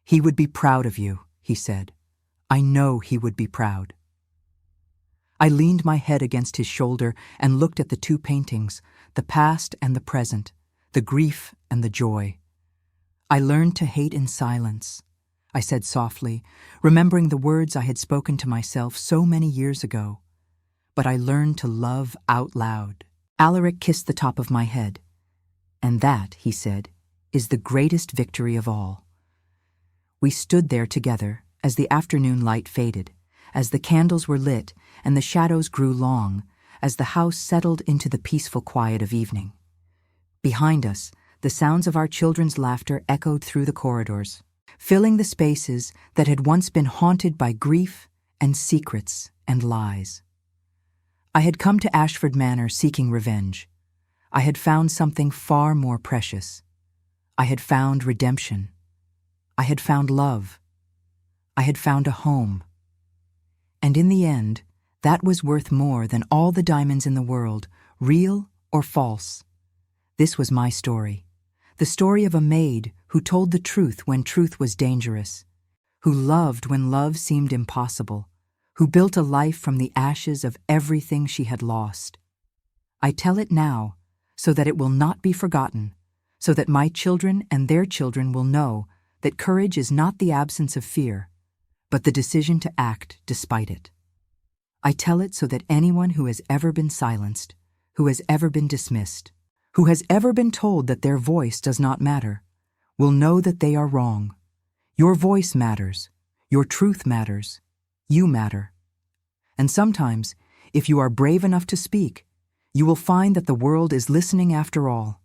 "He would be proud of you," he said. "I know he would be proud." I leaned my head against his shoulder and looked at the two paintings, the past and the present, the grief and the joy. "I learned to hate in silence," I said softly, remembering the words I had spoken to myself so many years ago. "But I learned to love out loud." Alaric kissed the top of my head. "And that," he said, "is the greatest victory of all." We stood there together as the afternoon light faded, as the candles were lit and the shadows grew long, as the house settled into the peaceful quiet of evening. Behind us, the sounds of our children's laughter echoed through the corridors, filling the spaces that had once been haunted by grief and secrets and lies. I had come to Ashford Manor seeking revenge. I had found something far more precious. I had found redemption. I had found love. I had found a home. And in the end, that was worth more than all the diamonds in the world, real or false. This was my story, the story of a maid who told the truth when truth was dangerous, who loved when love seemed impossible, who built a life from the ashes of everything she had lost. I tell it now so that it will not be forgotten, so that my children and their children will know that courage is not the absence of fear, but the decision to act despite it. I tell it so that anyone who has ever been silenced, who has ever been dismissed, who has ever been told that their voice does not matter, will know that they are wrong. Your voice matters. Your truth matters. You matter. And sometimes, if you are brave enough to speak, you will find that the world is listening after all.